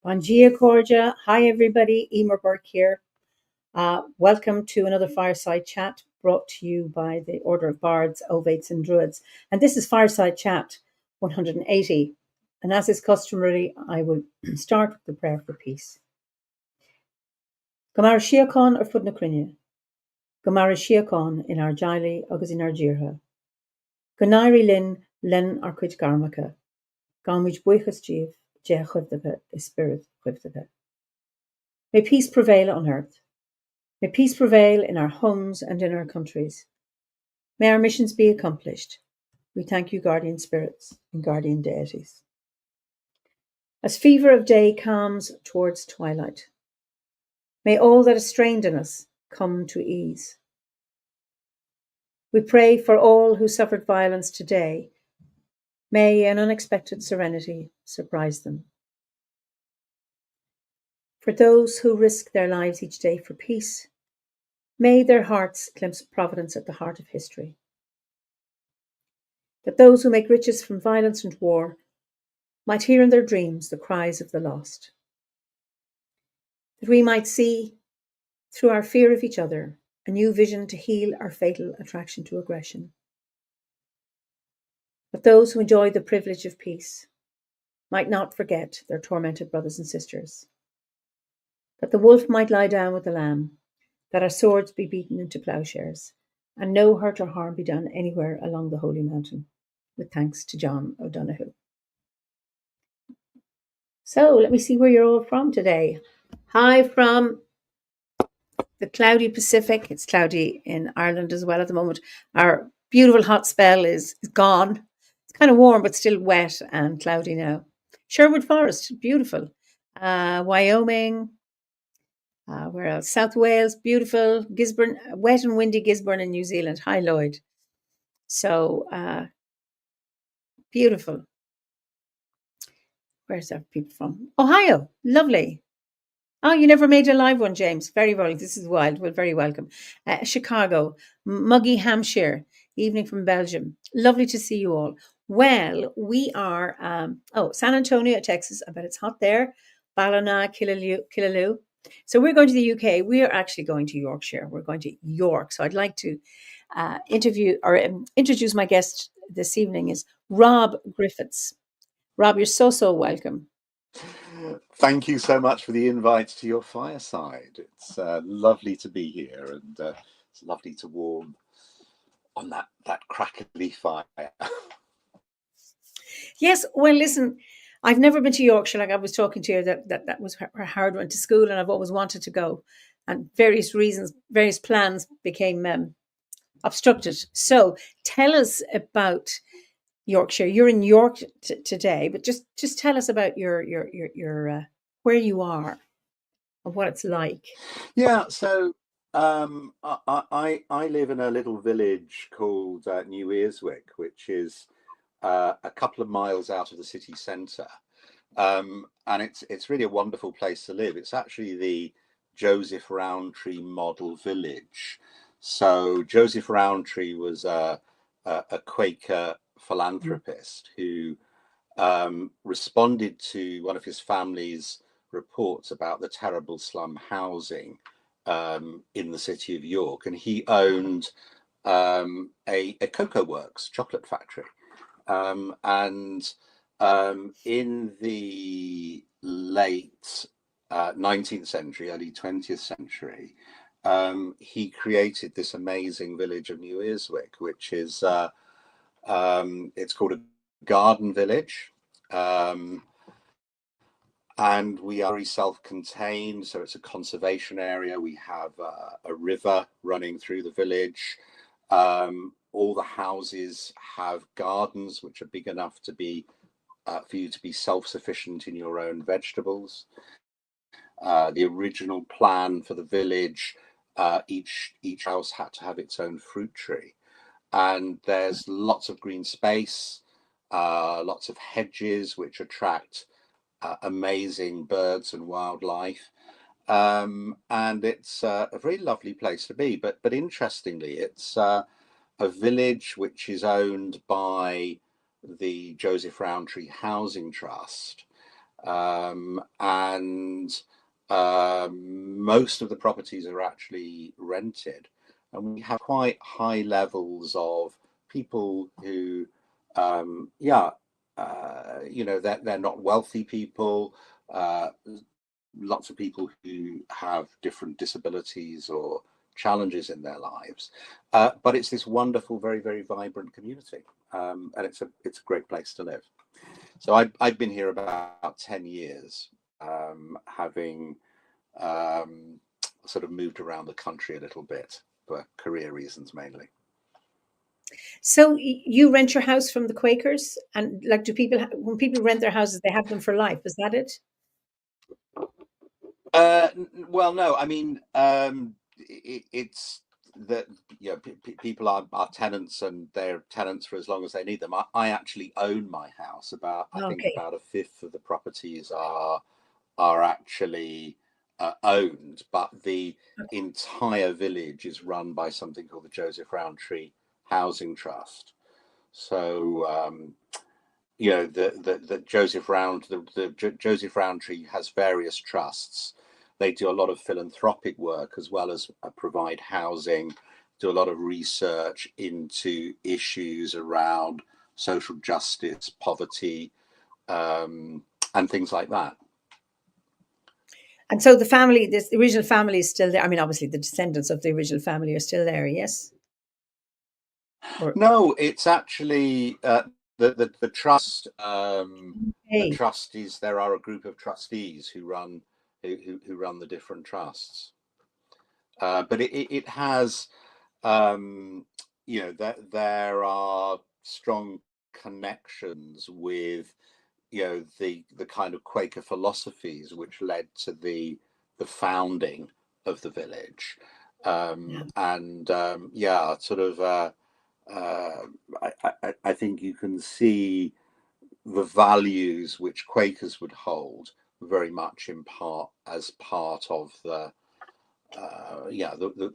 Bon dia, Cordia. Hi, everybody. Eimear Burke here. Welcome to another Fireside Chat brought to you by the Order of Bards, Ovates and Druids. And this is Fireside Chat 180. And as is customary, I will start with the prayer for peace. Gomara Shiacon or Fud na Crinne. Gomara Shiacon in our Jili agus in our Jirha. Gonairi Lin Len ar Cuid Garmacha. Gamwich Buichas Jeev, Je Chivdaga, is Spirit Chivdaga. May peace prevail on earth. May peace prevail in our homes and in our countries. May our missions be accomplished. We thank you, guardian spirits and guardian deities. As fever of day calms towards twilight, may all that is strained in us come to ease. We pray for all who suffered violence today. May an unexpected serenity surprise them. For those who risk their lives each day for peace, may their hearts glimpse providence at the heart of history. That those who make riches from violence and war might hear in their dreams the cries of the lost. That we might see, through our fear of each other, a new vision to heal our fatal attraction to aggression. That those who enjoy the privilege of peace might not forget their tormented brothers and sisters. That the wolf might lie down with the lamb, that our swords be beaten into ploughshares, and no hurt or harm be done anywhere along the Holy Mountain, with thanks to John O'Donoghue. So let me see where you're all from today. Hi from the cloudy Pacific. It's cloudy in Ireland as well at the moment. Our beautiful hot spell is gone. It's kind of warm, but still wet and cloudy now. Sherwood Forest, beautiful. Wyoming. Where else? South Wales, beautiful. Gisborne, wet and windy Gisborne in New Zealand. Hi, Lloyd. So beautiful. Where's our people from? Ohio, lovely. Oh, you never made a live one, James. Very well. This is wild. Well, very welcome. Chicago, muggy Hampshire, evening from Belgium. Lovely to see you all. Well, we are, San Antonio, Texas. I bet it's hot there. Ballina, Killaloe. So we're going to the UK. We are actually going to Yorkshire. We're going to York. So I'd like to introduce my guest this evening is Rob Griffiths. Rob, you're so welcome. Thank you so much for the invite to your fireside. It's lovely to be here, and it's lovely to warm on that crackly fire. Yes, well, listen, I've never been to Yorkshire. Like I was talking to you, that was her hard went to school, and I've always wanted to go. And various reasons, various plans became obstructed. So tell us about Yorkshire. You're in York today, but just tell us about your where you are and what it's like. Yeah, so I live in a little village called New Earswick, which is a couple of miles out of the city centre, and it's really a wonderful place to live. It's actually the Joseph Rowntree model village. So Joseph Rowntree was a Quaker philanthropist who responded to one of his family's reports about the terrible slum housing in the city of York, and he owned a cocoa works, chocolate factory, and in the late 19th century, early 20th century, he created this amazing village of New Earswick, which is it's called a garden village, and we are very self-contained, so it's a conservation area. We have a river running through the village. All the houses have gardens which are big enough to be for you to be self-sufficient in your own vegetables. The original plan for the village, each house had to have its own fruit tree, and there's lots of green space, lots of hedges which attract amazing birds and wildlife, and it's a very lovely place to be. But interestingly, it's a village which is owned by the Joseph Rowntree Housing Trust, and most of the properties are actually rented, and we have quite high levels of people who, they're not wealthy people. Lots of people who have different disabilities or challenges in their lives, but it's this wonderful, very, very vibrant community, and it's a great place to live. So I've been here about 10 years, having sort of moved around the country a little bit for career reasons mainly. So you rent your house from the Quakers, and like, do people when people rent their houses, they have them for life? Is that it? Well, no, I mean, it's that, people are tenants, and they're tenants for as long as they need them. I actually own my house. I think Okay. about a fifth of the properties are actually owned, but the entire village is run by something called the Joseph Rowntree Housing Trust. So the Joseph Joseph Rowntree has various trusts. They do a lot of philanthropic work as well as provide housing, do a lot of research into issues around social justice, poverty, and things like that. And so the family, the original family is still there. I mean, obviously the descendants of the original family are still there, yes? Or No, it's actually the trust. The hey, trustees. There are a group of trustees who run the different trusts. But it has, that there are strong connections with, the kind of Quaker philosophies which led to the founding of the village, yeah. and sort of. I think you can see the values which Quakers would hold very much in part as part of the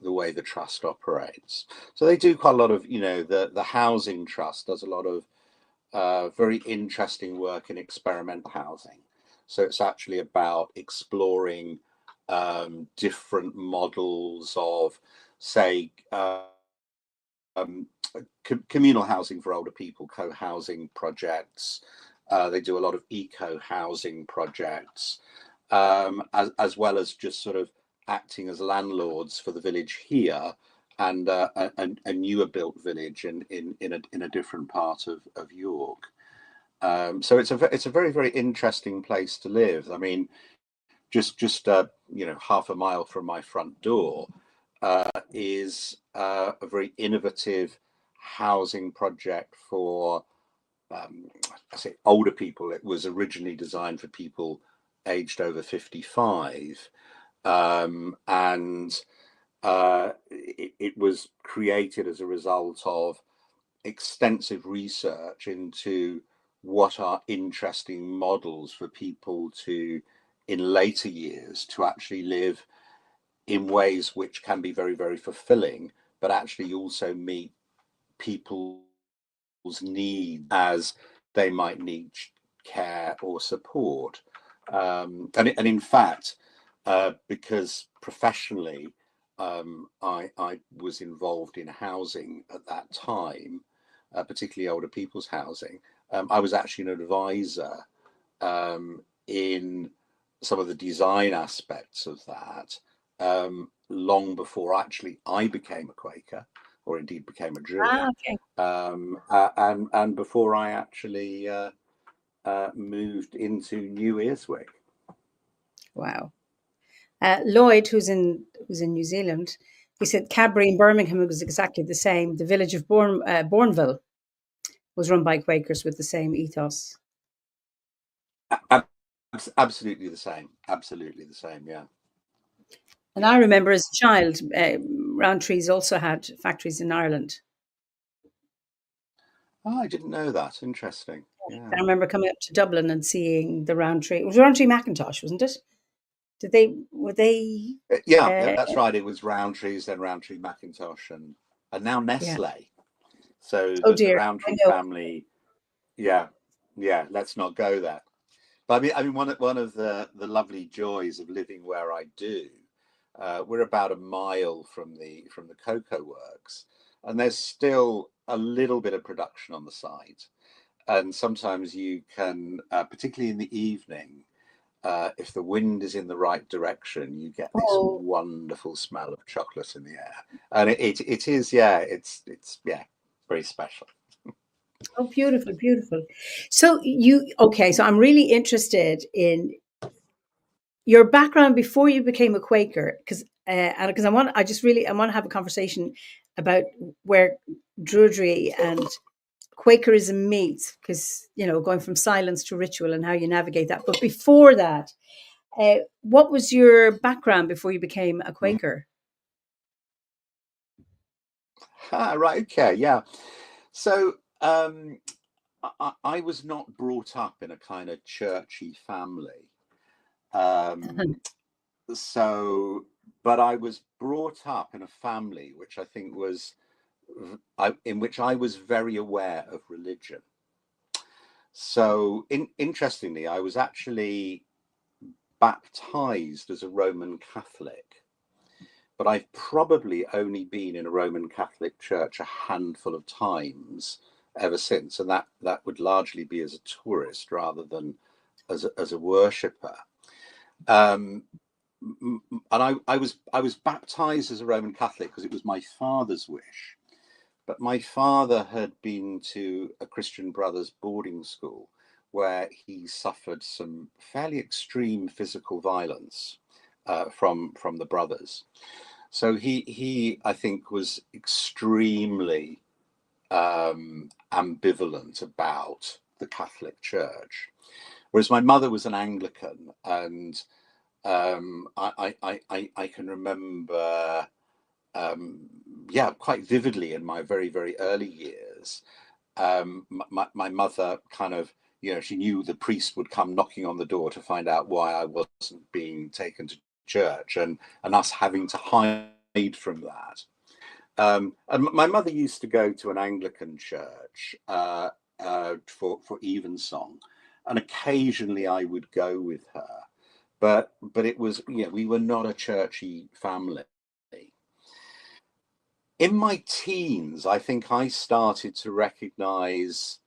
way the trust operates. So they do quite a lot of, the housing trust does a lot of very interesting work in experimental housing. So it's actually about exploring different models of, say, communal housing for older people, co-housing projects. They do a lot of eco-housing projects, as well as just sort of acting as landlords for the village here, and a newer built village in a different part of York. So it's a very, very interesting place to live. I mean, just half a mile from my front door is a very innovative housing project for, I say, older people. It was originally designed for people aged over 55, and it was created as a result of extensive research into what are interesting models for people to, in later years, to actually live in ways which can be very, very fulfilling, but actually also meet people's needs as they might need care or support. And in fact, because professionally, I was involved in housing at that time, particularly older people's housing. I was actually an advisor in some of the design aspects of that, long before actually I became a Quaker, or indeed became a Druid, Okay. and before I actually moved into New Earswick. Wow. Lloyd, who's in New Zealand, he said Cadbury in Birmingham was exactly the same. The village of Bourneville was run by Quakers with the same ethos. Absolutely the same. Absolutely the same. Yeah. And Yeah. I remember as a child, Rowntree's also had factories in Ireland. Oh, I didn't know that. Interesting. I Yeah. remember coming up to Dublin and seeing the Rowntree. It was Rowntree Macintosh, wasn't it? Did they? Were they? Yeah, Uh, that's right. It was Rowntree's, then Rowntree Macintosh, and now yeah. Nestle. So Oh the dear, I Rowntree know. family. Yeah, yeah. Let's not go there. But I mean, one of the lovely joys of living where I do, we're about a mile from the cocoa works, and there's still a little bit of production on the site. And sometimes you can, particularly in the evening, if the wind is in the right direction, you get this Oh, wonderful smell of chocolate in the air, and it is, yeah, it's yeah, very special. oh, beautiful, beautiful. So okay, so I'm really interested in your background before you became a Quaker, because and because I want to have a conversation about where Druidry and Quakerism meets, because going from silence to ritual and how you navigate that. But before that, what was your background before you became a Mhm. Quaker? Ah, right, okay, yeah. So I was not brought up in a kind of churchy family. Um, so, but I was brought up in a family which I think was, in which I was very aware of religion. So, interestingly, I was actually baptized as a Roman Catholic, but I've probably only been in a Roman Catholic church a handful of times ever since, and that would largely be as a tourist rather than as a worshipper. Um, and I was baptized as a Roman Catholic because it was my father's wish. But my father had been to a Christian Brothers boarding school where he suffered some fairly extreme physical violence from the brothers. So he I think was extremely ambivalent about the Catholic Church, whereas my mother was an Anglican, and I can remember, yeah, quite vividly in my very, very early years, my mother kind of, she knew the priest would come knocking on the door to find out why I wasn't being taken to church, and us having to hide from that. And my mother used to go to an Anglican church for evensong, and occasionally I would go with her, but it was, we were not a churchy family. In my teens, I think I started to recognize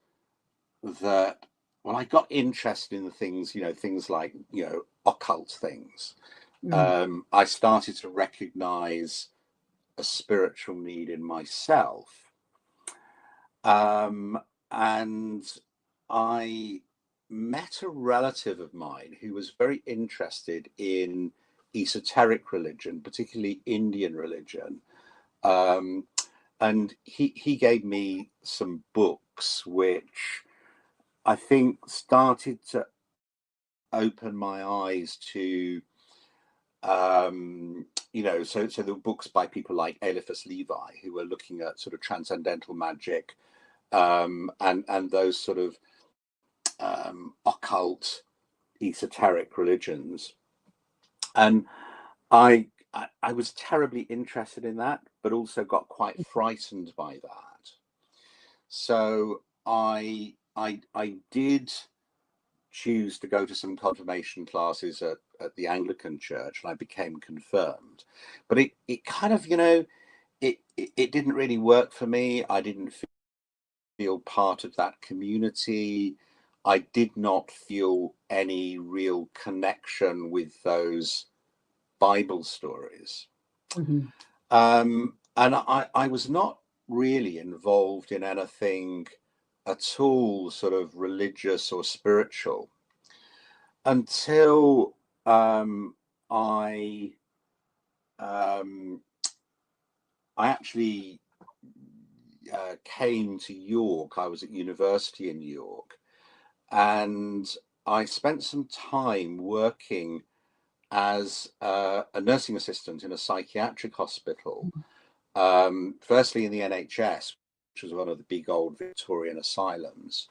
that when I got interested in the things, things like, occult things, Mm. I started to recognize a spiritual need in myself. And I met a relative of mine who was very interested in esoteric religion, particularly Indian religion. Um, and he gave me some books which I think started to open my eyes to, so there were books by people like Eliphas Levi who were looking at sort of transcendental magic, and those sort of occult, esoteric religions, and I was terribly interested in that, but also got quite frightened by that. So I did choose to go to some confirmation classes at the Anglican church, and I became confirmed. But it kind of, it didn't really work for me. I didn't feel part of that community. I did not feel any real connection with those Bible stories. Mhm. And I was not really involved in anything at all sort of religious or spiritual until I um, I actually came to York. I was at university in York, and I spent some time working as a nursing assistant in a psychiatric hospital. Firstly in the NHS, which was one of the big old Victorian asylums,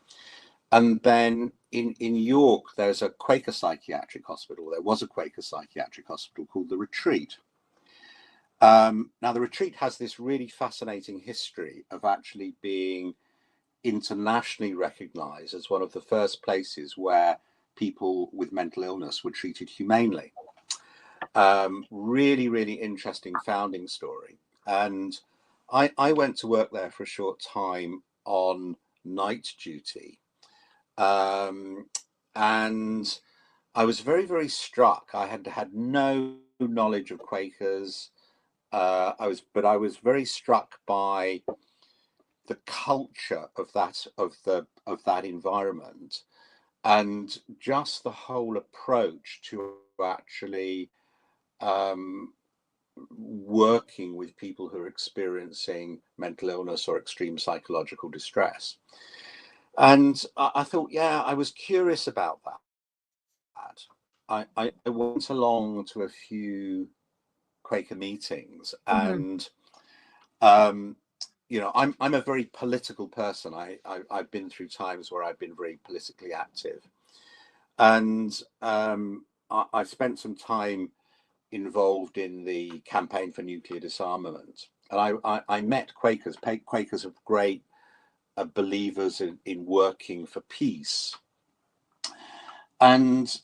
and then in York, there's a Quaker psychiatric hospital. There was a Quaker psychiatric hospital called the Retreat. Now, the Retreat has this really fascinating history of actually being internationally recognized as one of the first places where people with mental illness were treated humanely. Really, really interesting founding story. And I went to work there for a short time on night duty. And I was very, very struck. I had no knowledge of Quakers. I was very struck by the culture of that environment, and just the whole approach to actually working with people who are experiencing mental illness or extreme psychological distress. And I thought, yeah, I was curious about that. I went along to a few Quaker meetings, and I'm a very political person. I've been through times where I've been very politically active, and I've spent some time involved in the campaign for nuclear disarmament. And I met Quakers. Quakers are great believers in working for peace. And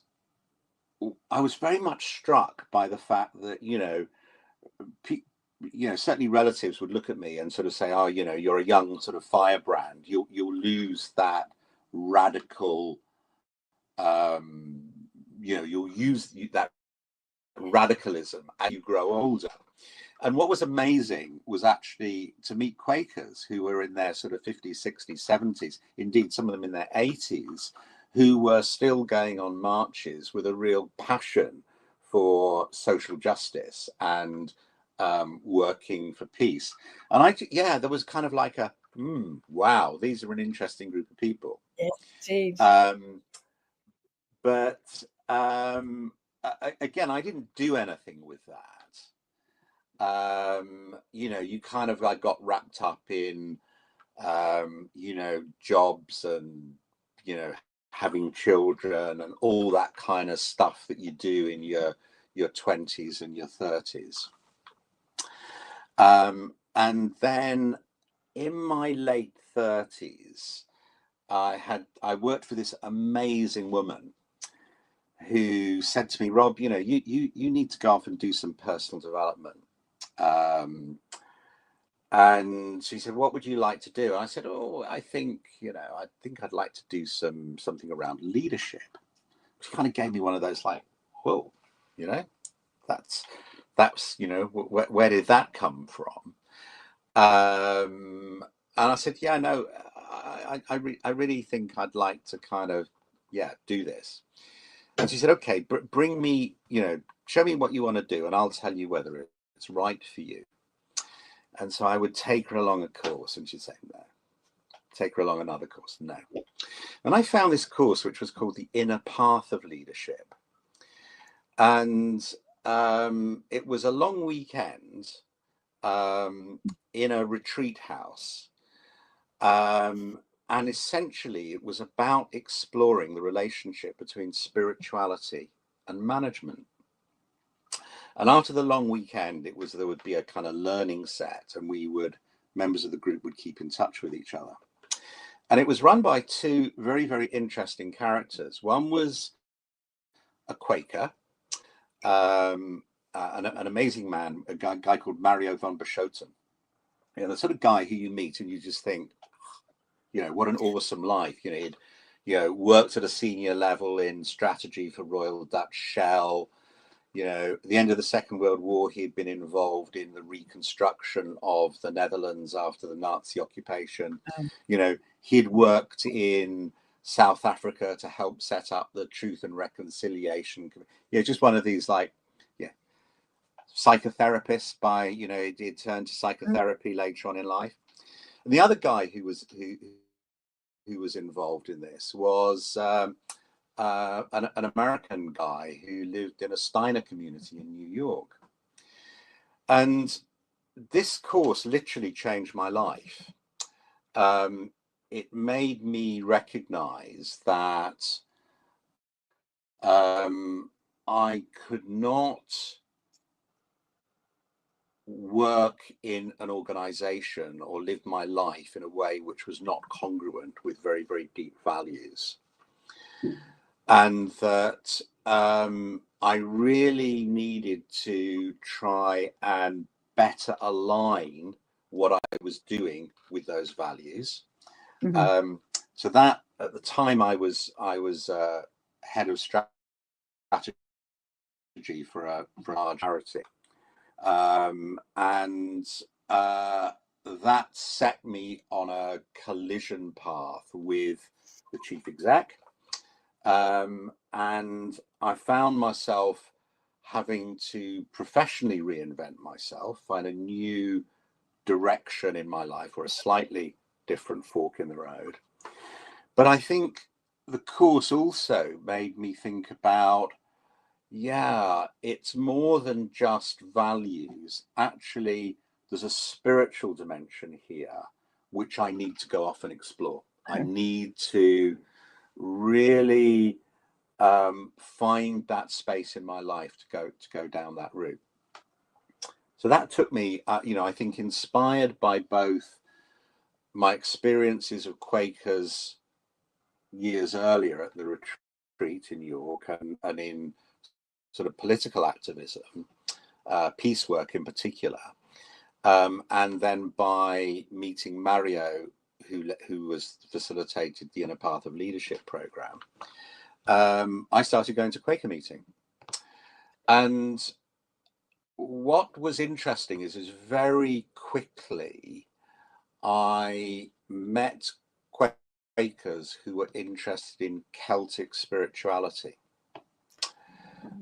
I was very much struck by the fact that, certainly relatives would look at me and sort of say, oh, you're a young sort of firebrand. You'll lose that radical, you'll use that radicalism as you grow older. And what was amazing was actually to meet Quakers who were in their sort of 50s, 60s, 70s, indeed some of them in their 80s, who were still going on marches with a real passion for social justice and working for peace. And there was kind of like a, wow, these are an interesting group of people. Indeed. But again, I didn't do anything with that. You kind of like got wrapped up in, jobs and, having children and all that kind of stuff that you do in your 20s and your 30s. And then in my late 30s, I worked for this amazing woman who said to me, Rob, you need to go off and do some personal development. And she said, what would you like to do? And I said, I think I'd like to do something around leadership. She kind of gave me one of those like, whoa, that's where did that come from? And I said, yeah, no, I really think I'd like to kind of, do this. And she said, okay, bring me, show me what you want to do and I'll tell you whether it's right for you. And so I would take her along a course and she'd say, no. Take her along another course, no. And I found this course, which was called The Inner Path of Leadership. And it was a long weekend in a retreat house. And essentially, it was about exploring the relationship between spirituality and management. And after the long weekend, there would be a kind of learning set, and members of the group would keep in touch with each other. And it was run by two very, very interesting characters. One was a Quaker, an amazing man, a guy called Mario von Beschoten. The sort of guy who you meet and you just think, what an awesome life. He'd worked at a senior level in strategy for Royal Dutch Shell. At the end of the Second World War, he had been involved in the reconstruction of the Netherlands after the Nazi occupation. He'd worked in South Africa to help set up the Truth and Reconciliation. Just one of these psychotherapists he'd turned to psychotherapy later on in life. And the other guy who was involved in this was an American guy who lived in a Steiner community in New York. And this course literally changed my life. It made me recognize that I could not work in an organization or live my life in a way which was not congruent with very, very deep values. and that I really needed to try and better align what I was doing with those values. So that at the time I was head of strategy for a large charity, and that set me on a collision path with the chief exec, and I found myself having to professionally reinvent myself, find a new direction in my life, or a slightly different fork in the road. But I think the course also made me think about, yeah, it's more than just values. Actually, there's a spiritual dimension here, which I need to go off and explore. I need to really find that space in my life to go down that route. So that took me, I think, inspired by both my experiences of Quakers years earlier at the retreat in York, and in sort of political activism, peace work in particular, and then by meeting Mario, who was facilitated the Inner Path of Leadership program, I started going to Quaker meeting. And what was interesting is very quickly I met Quakers who were interested in Celtic spirituality.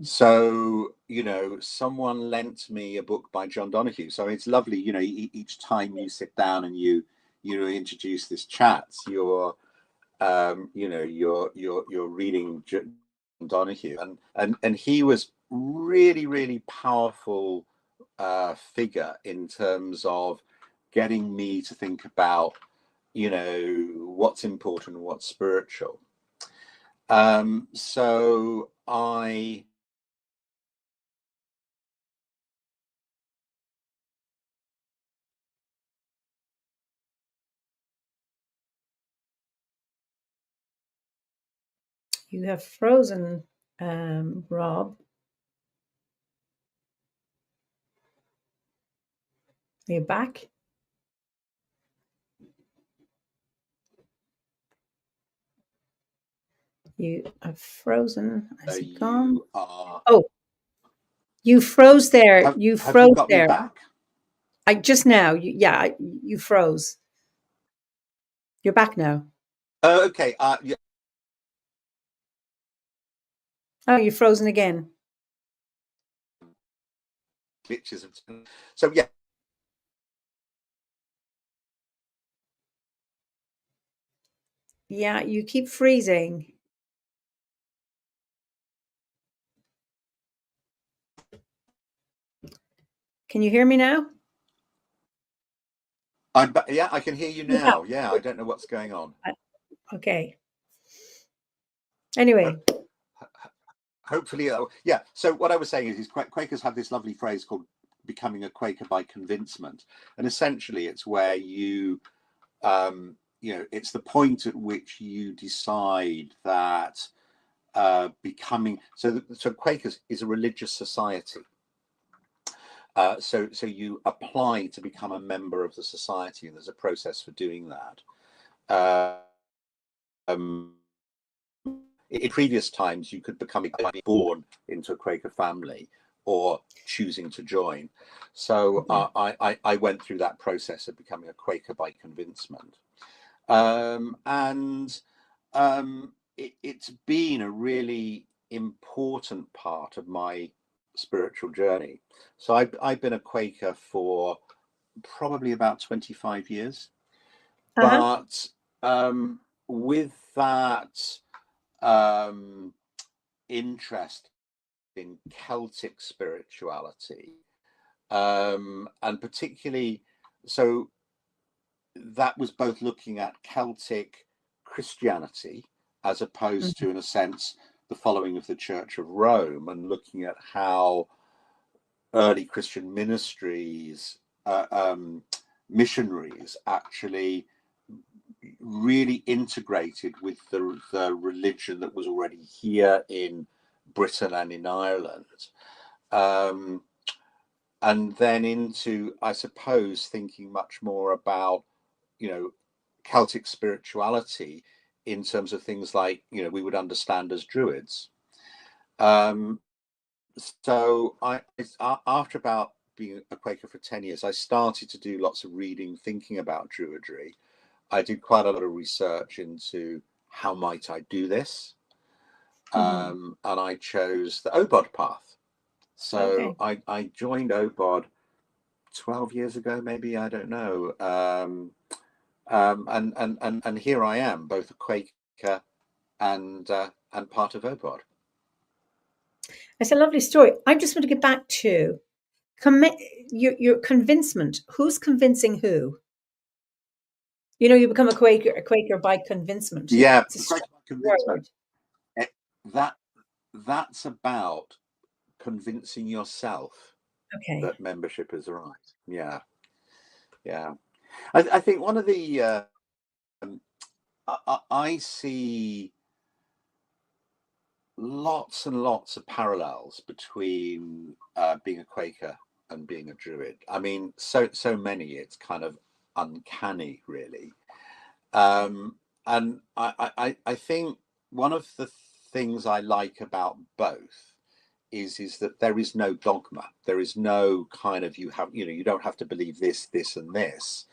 So, someone lent me a book by John Donahue. So it's lovely, each time you sit down and you introduce this chat, you're reading John Donahue, and he was really, really powerful figure in terms of getting me to think about, what's important and what's spiritual. So You have frozen, Rob. Are you back? You have frozen. Has it gone? Oh, you froze there. You have you froze got there. me back? I just now. You froze. You're back now. Oh, okay. Yeah. Oh, you're frozen again. Glitches. So yeah. Yeah, you keep freezing. Can you hear me now? Yeah, I can hear you now. Yeah, I don't know what's going on. Okay. Anyway. Hopefully, yeah. So what I was saying is Quakers have this lovely phrase called becoming a Quaker by convincement, and essentially it's where it's the point at which you decide that becoming so Quakers is a religious society. So you apply to become a member of the society, and there's a process for doing that. In previous times, you could become born into a Quaker family or choosing to join. So I went through that process of becoming a Quaker by convincement. It's been a really important part of my spiritual journey. So I've been a Quaker for probably about 25 years. But with that interest in Celtic spirituality, and particularly, so that was both looking at Celtic Christianity as opposed to, in a sense, the following of the Church of Rome, and looking at how early Christian ministries, missionaries actually, really integrated with the religion that was already here in Britain and in Ireland. And then into, I suppose, thinking much more about, Celtic spirituality in terms of things like, we would understand as Druids. So after about being a Quaker for 10 years, I started to do lots of reading, thinking about Druidry. I did quite a lot of research into how might I do this. And I chose the OBOD path. So I joined OBOD 12 years ago, maybe, I don't know. And here I am, both a Quaker and part of OBOD. It's a lovely story. I just want to get back to your convincement. Who's convincing who? You become a Quaker by convincement. Yeah, it's Quaker by convincement. That's about convincing yourself that membership is right. Yeah. I think one of the I see lots and lots of parallels between being a Quaker and being a Druid. I mean, so many, it's kind of uncanny, really. And I think one of the things I like about both is that there is no dogma. There is no kind of, you don't have to believe this, and this.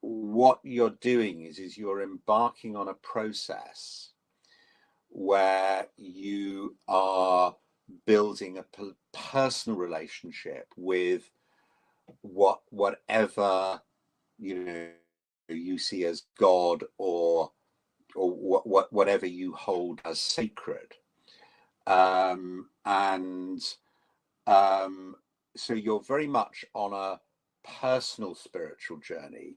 What you're doing is you're embarking on a process where you are building a personal relationship with whatever you see as God, or whatever you hold as sacred. So you're very much on a personal spiritual journey,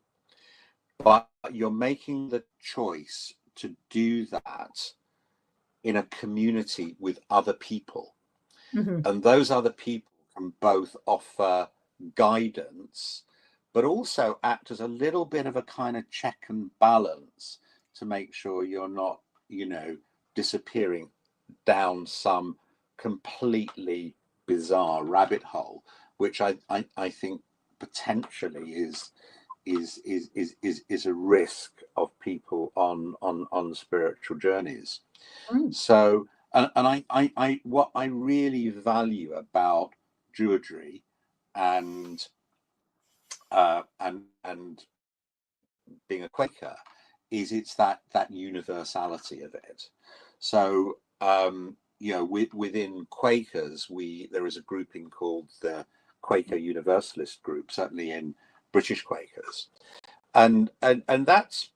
but you're making the choice to do that in a community with other people. And those other people can both offer guidance, but also act as a little bit of a kind of check and balance to make sure you're not, disappearing down some completely bizarre rabbit hole, which I think potentially is a risk of people on spiritual journeys. So, and I what I really value about Druidry and being a Quaker is it's that universality of it. So within Quakers, there is a grouping called the Quaker Universalist group, certainly in British Quakers, and that's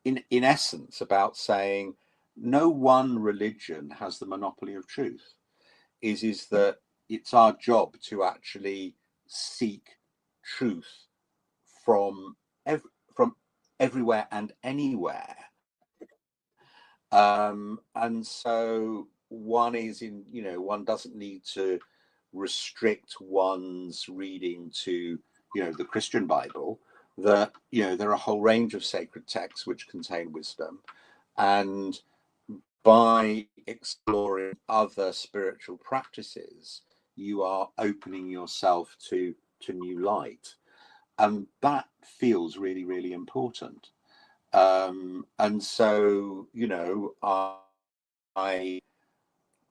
in essence about saying no one religion has the monopoly of truth. Is that it's our job to actually seek truth from everywhere and anywhere. And so one doesn't need to restrict one's reading to the Christian Bible. That there are a whole range of sacred texts which contain wisdom, and by exploring other spiritual practices, you are opening yourself to new light, and that feels really, really important. And so I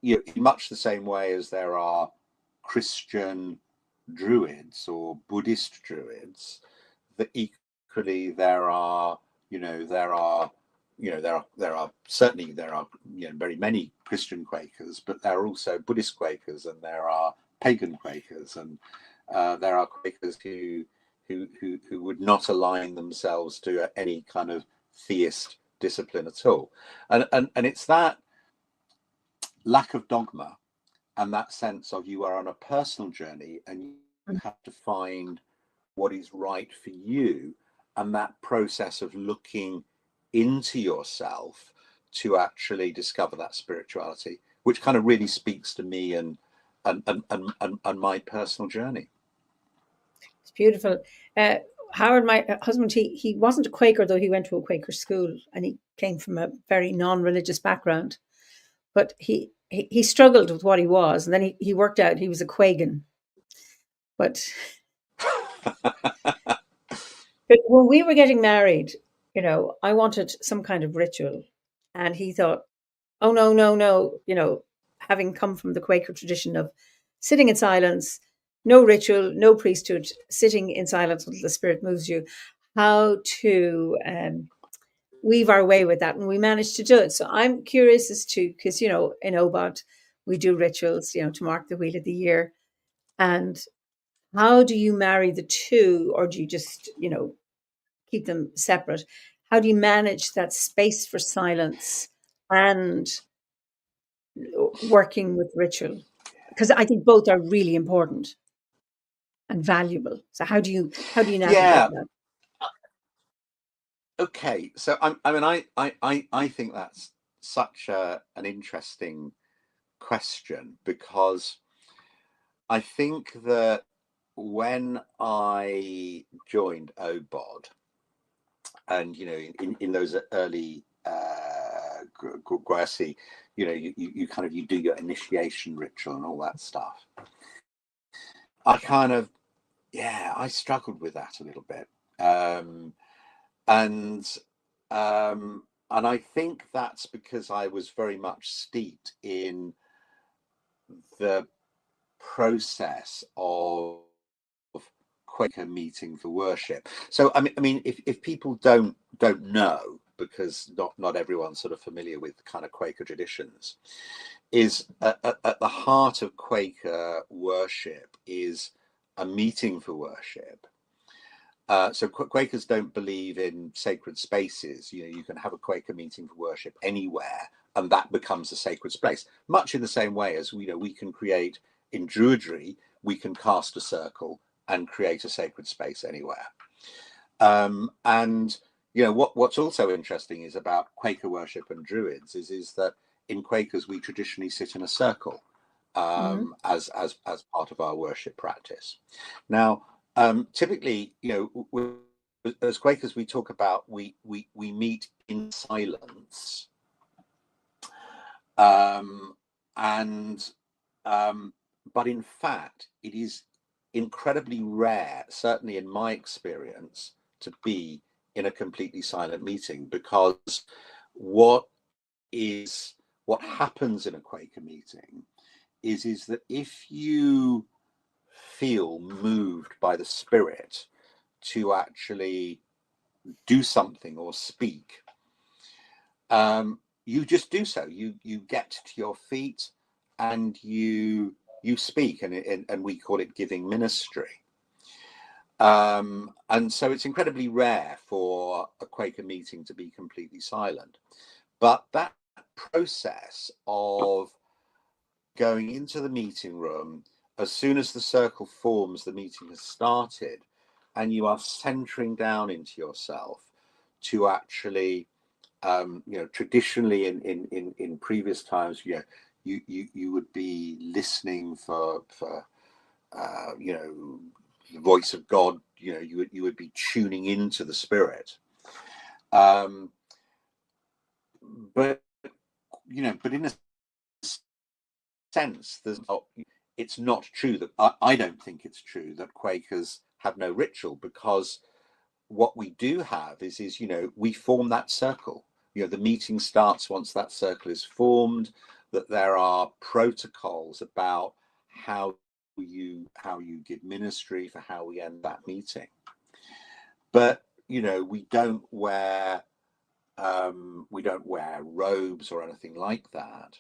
in much the same way as there are Christian Druids or Buddhist Druids, that equally there are certainly very many Christian Quakers, but there are also Buddhist Quakers, and there are pagan Quakers, and there are Quakers who would not align themselves to any kind of theist discipline at all, and it's that lack of dogma and that sense of you are on a personal journey and you have to find what is right for you, and that process of looking into yourself to actually discover that spirituality, which kind of really speaks to me and my personal journey. It's beautiful. Howard, my husband, he wasn't a Quaker, though he went to a Quaker school and he came from a very non-religious background. But he struggled with what he was, and then he worked out he was a Quagan. But when we were getting married, I wanted some kind of ritual, and he thought, "Oh no, no, no!" Having come from the Quaker tradition of sitting in silence, no ritual, no priesthood, sitting in silence until the Spirit moves you, how to weave our way with that, and we managed to do it. So I'm curious as to, because in Obod we do rituals, to mark the wheel of the year, and how do you marry the two, or do you just keep them separate? How do you manage that space for silence and working with ritual? Because I think both are really important and valuable. So how do you navigate Yeah. that? Okay. So I think that's such an interesting question, because I think that when I joined OBOD, and in those early Grassy, you kind of, you do your initiation ritual and all that stuff. I kind of, I struggled with that a little bit, and I think that's because I was very much steeped in the process of Quaker meeting for worship. So I mean, if people don't know, because not everyone's sort of familiar with the kind of Quaker traditions, is at the heart of Quaker worship is a meeting for worship. So Quakers don't believe in sacred spaces. You can have a Quaker meeting for worship anywhere, and that becomes a sacred space. Much in the same way as we can create in Druidry, we can cast a circle and create a sacred space anywhere. And what's also interesting is about Quaker worship and Druids is that in Quakers we traditionally sit in a circle as part of our worship practice. Now, typically, as Quakers, we talk about we meet in silence, and but in fact, it is incredibly rare, certainly in my experience, to be in a completely silent meeting, because what happens in a Quaker meeting is that if you feel moved by the Spirit to actually do something or speak, you just do so. You get to your feet and you speak, and we call it giving ministry. And so it's incredibly rare for a Quaker meeting to be completely silent. But that process of going into the meeting room, as soon as the circle forms, the meeting has started, and you are centering down into yourself to actually, traditionally in previous times, you would be listening for the voice of God. You would be tuning into the Spirit. But in a sense, it's not true that I don't think it's true that Quakers have no ritual, because what we do have is we form that circle. The meeting starts once that circle is formed, that there are protocols about how you give ministry, for how we end that meeting. But we don't wear robes or anything like that.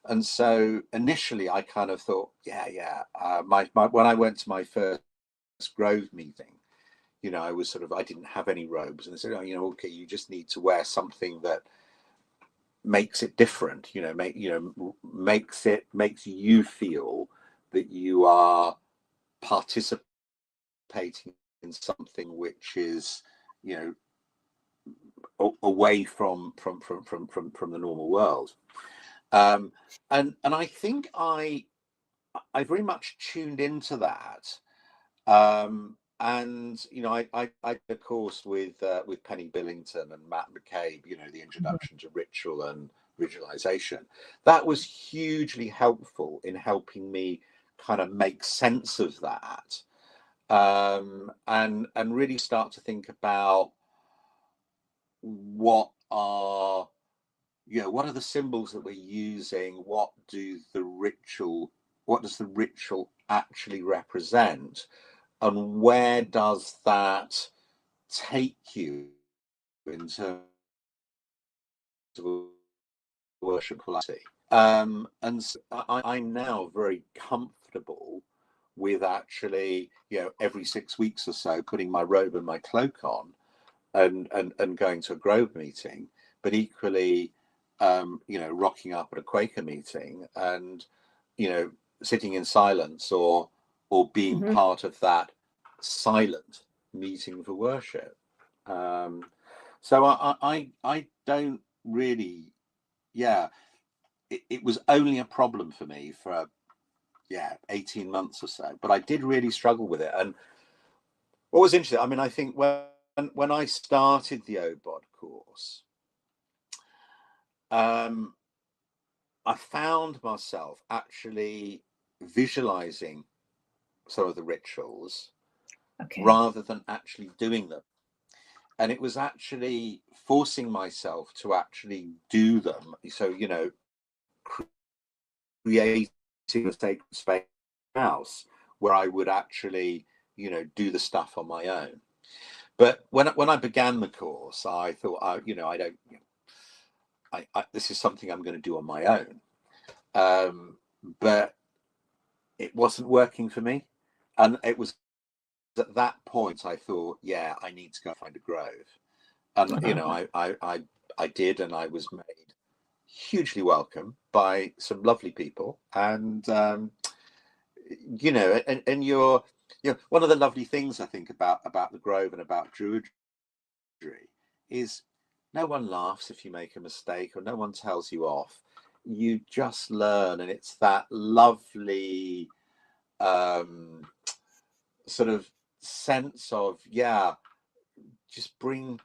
And so initially I kind of thought, when I went to my first Grove meeting, I didn't have any robes, and they said, okay, you just need to wear something that makes it different, makes you feel that you are participating in something which is, away from the normal world. And I think I very much tuned into that, and I did a course with Penny Billington and Matt McCabe, the introduction to ritual and visualization. That was hugely helpful in helping me kind of make sense of that, and really start to think about what are the symbols that we're using, what does the ritual actually represent, and where does that take you in terms of worshipfulity. And so I'm now very comfortable with actually, every 6 weeks or so, putting my robe and my cloak on and going to a Grove meeting, but equally, rocking up at a Quaker meeting and, sitting in silence or being part of that silent meeting for worship. So I don't really, it was only a problem for me for 18 months or so, but I did really struggle with it. And what was interesting, I mean, I think when I started the OBOD course, I found myself actually visualizing some of the rituals rather than actually doing them. And it was actually forcing myself to actually do them. So, creating a sacred space house where I would actually, do the stuff on my own. But when I began the course, I thought, this is something I'm going to do on my own. But it wasn't working for me. And it was at that point I thought, I need to go find a grove. And, I did, and I was made hugely welcome by some lovely people. And, and you're, one of the lovely things I think about the Grove and about Druidry is no one laughs if you make a mistake, or no one tells you off. You just learn, and it's that lovely sort of sense of just bring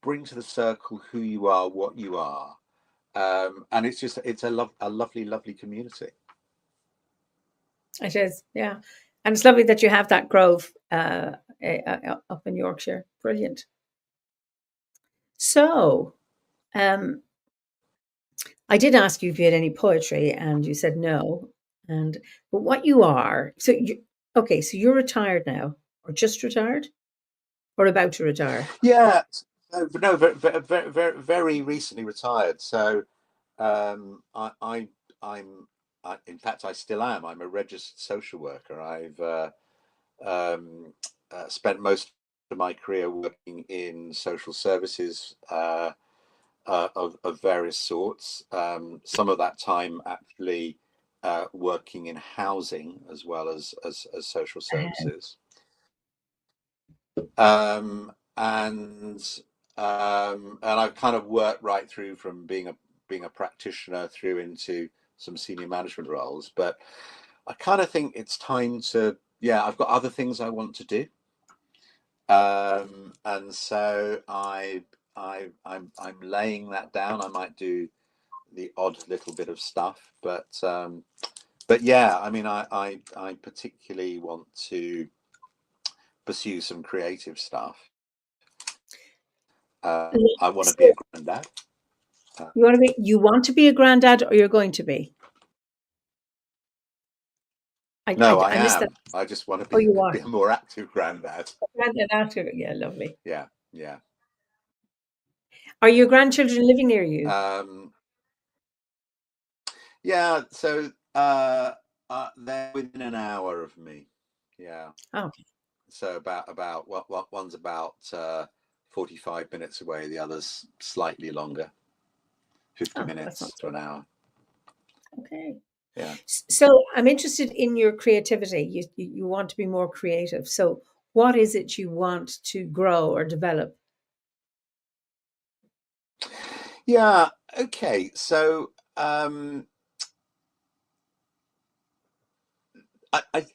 to the circle who you are, what you are, and it's a lovely community. It is, yeah, and it's lovely that you have that grove up in Yorkshire. Brilliant. So, I did ask you if you had any poetry, and you said no. But what you are, so you're retired now, or just retired, or about to retire? Yeah, no, very recently retired. So, in fact, I still am. I'm a registered social worker. I've spent most of my career working in social services of various sorts. Some of that time actually working in housing as well as social services. And I've kind of worked right through from being a practitioner through into some senior management roles. But I kind of think it's time to, I've got other things I want to do. And so I'm laying that down. I might do the odd little bit of stuff, but yeah, I mean, I particularly want to pursue some creative stuff. I want to be a granddad. You want to be a granddad, or you're going to be? No, I missed that. am. I just want to Oh, you are. be a more active granddad. Granddad after, yeah, lovely. Yeah. Are your grandchildren living near you? Yeah. So they're within an hour of me. Yeah. Okay. So about one's about 45 minutes away. The other's slightly longer, 50 minutes to an hour. Okay. Yeah. So I'm interested in your creativity. You want to be more creative. So what is it you want to grow or develop? Yeah. Okay. So I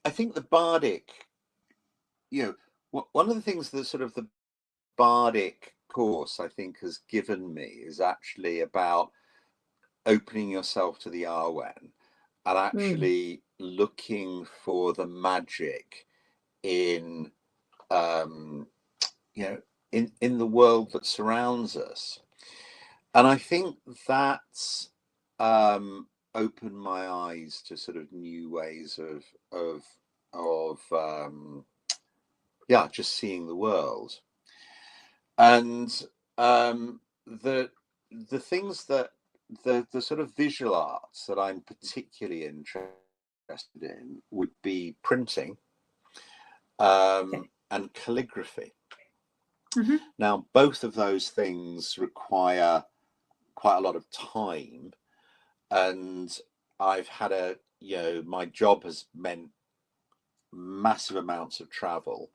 think the bardic, one of the things that sort of the Bardic course I think has given me is actually about opening yourself to the Arwen and Mm. actually looking for the magic in in the world that surrounds us. And I think that's opened my eyes to sort of new ways of just seeing the world. And the things that the sort of visual arts that I'm particularly interested in would be printing Okay. and calligraphy. Hmm. Now, both of those things require quite a lot of time, and I've had my job has meant massive amounts of travel,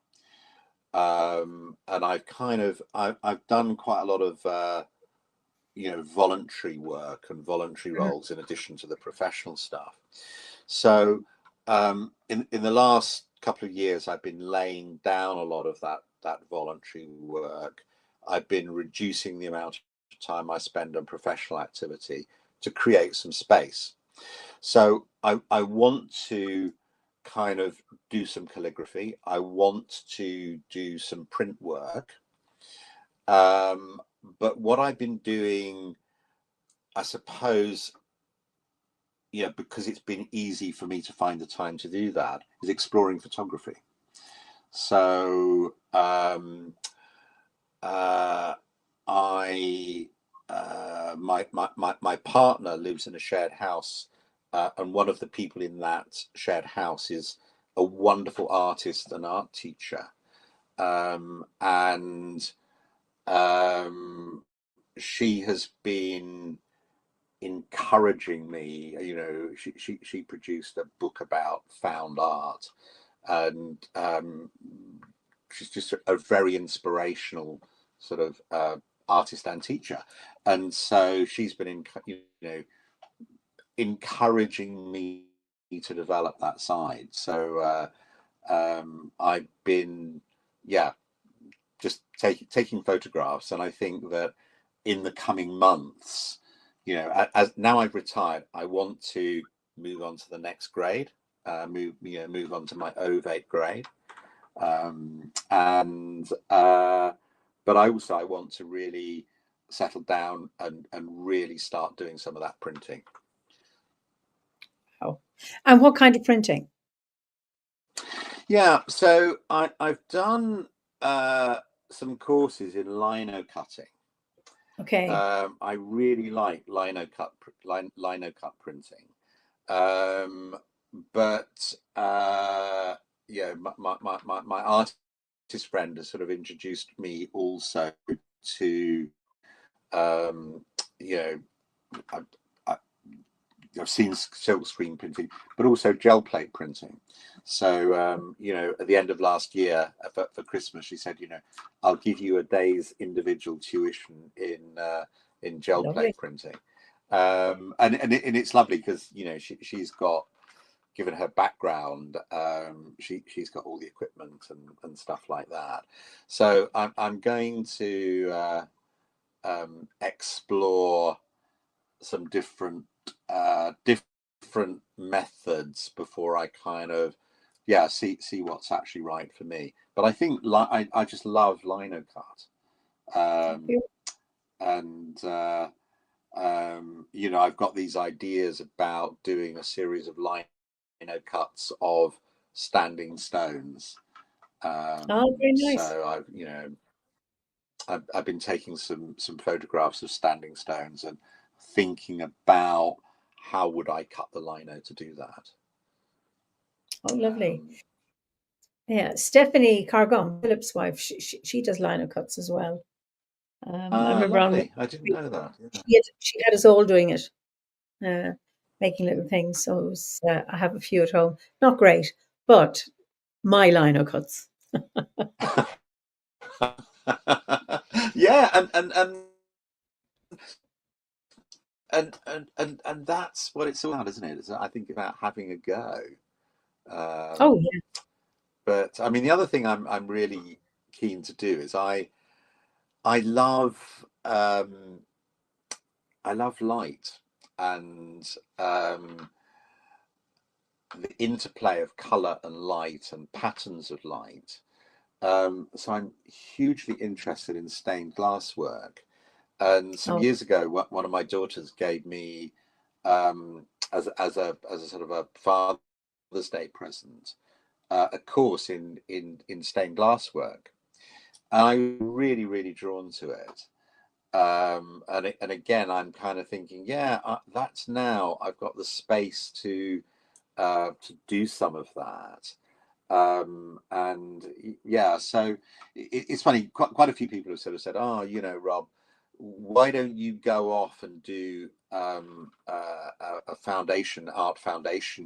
and I've done quite a lot of voluntary work and voluntary roles in addition to the professional stuff. So in the last couple of years, I've been laying down a lot of that voluntary work. I've been reducing the amount of time I spend on professional activity to create some space. So I want to kind of do some calligraphy. I want to do some print work. But what I've been doing, I suppose, because it's been easy for me to find the time to do that, is exploring photography. So I my partner lives in a shared house, and one of the people in that shared house is a wonderful artist and art teacher, and she has been encouraging me. She produced a book about found art, and she's just a very inspirational sort of artist and teacher, and so she's been encouraging me to develop that side. So I've been just taking photographs, and I think that in the coming months, as now I've retired, I want to move on to the next grade, move on to my ovate grade, and but I want to really settle down and really start doing some of that printing. Oh. And what kind of printing? Yeah, so I've done some courses in lino cutting. Okay. I really like lino cut printing, but my artist friend has sort of introduced me also to you know I, I've seen silk screen printing, but also gel plate printing. So, at the end of last year for Christmas, she said, I'll give you a day's individual tuition in gel Lovely. plate printing. And it's lovely because, she's got, given her background, she's got all the equipment and stuff like that. So I'm going to explore some different methods before I kind of see what's actually right for me. But I think I just love lino cut, and I've got these ideas about doing a series of lino cuts of standing stones. Oh, very nice. So I've been taking some photographs of standing stones and thinking about how would I cut the lino to do that. Oh, lovely. Um, Yeah, Stephanie Cargon, Philip's wife, she does lino cuts as well. I remember on Lovely. I didn't know that. Yeah. she had us all doing it, uh, making little things. So it was, I have a few at home. Not great, but my lino cuts. Yeah, and that's what it's all about, isn't it? I think about having a go. Oh Um, yeah, But I mean, the other thing I'm really keen to do is I love I love light and the interplay of color and light and patterns of light. So I'm hugely interested in stained glass work. And some Oh, years ago, one of my daughters gave me, as a sort of a Father's Day present, a course in stained glass work. And I'm really drawn to it. And again, I'm kind of thinking, yeah, that's now I've got the space to do some of that. And yeah, so it's funny. Quite a few people have sort of said, "Oh, Rob, why don't you go off and do a art foundation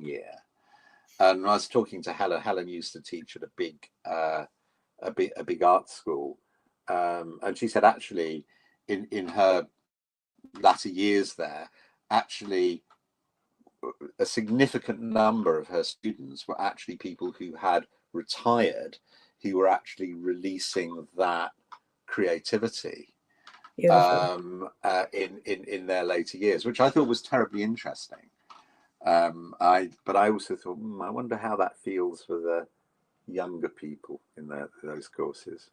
year?" And I was talking to Helen. Helen used to teach at a big art school, and she said actually, in her latter years there, actually a significant number of her students were actually people who had retired, who were actually releasing that creativity beautiful. in their later years, which I thought was terribly interesting. But I also thought, I wonder how that feels for the younger people in those courses.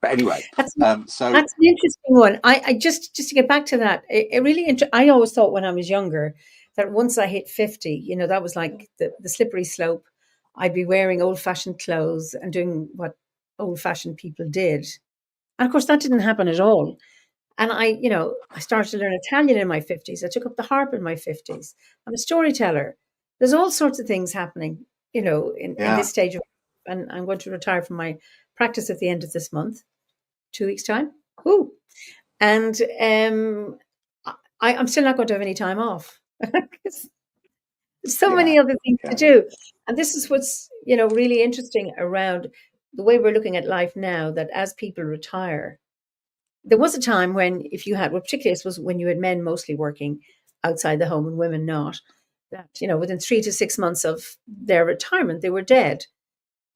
But anyway, That's so that's an interesting one. I just to get back to that, it really. I always thought when I was younger that once I hit 50, that was like the slippery slope. I'd be wearing old fashioned clothes and doing what old fashioned people did, and of course that didn't happen at all. And I started to learn Italian in my 50s. I took up the harp in my 50s. I'm a storyteller. There's all sorts of things happening, in yeah, this stage of, and I'm going to retire from my practice at the end of this month, 2 weeks time. Woo. And I'm still not going to have any time off. There's so yeah, many other things to yeah, do. And this is what's, really interesting around the way we're looking at life now, that as people retire, there was a time when if you had, well, particularly I suppose when you had men mostly working outside the home and women not, that, within 3 to 6 months of their retirement, they were dead.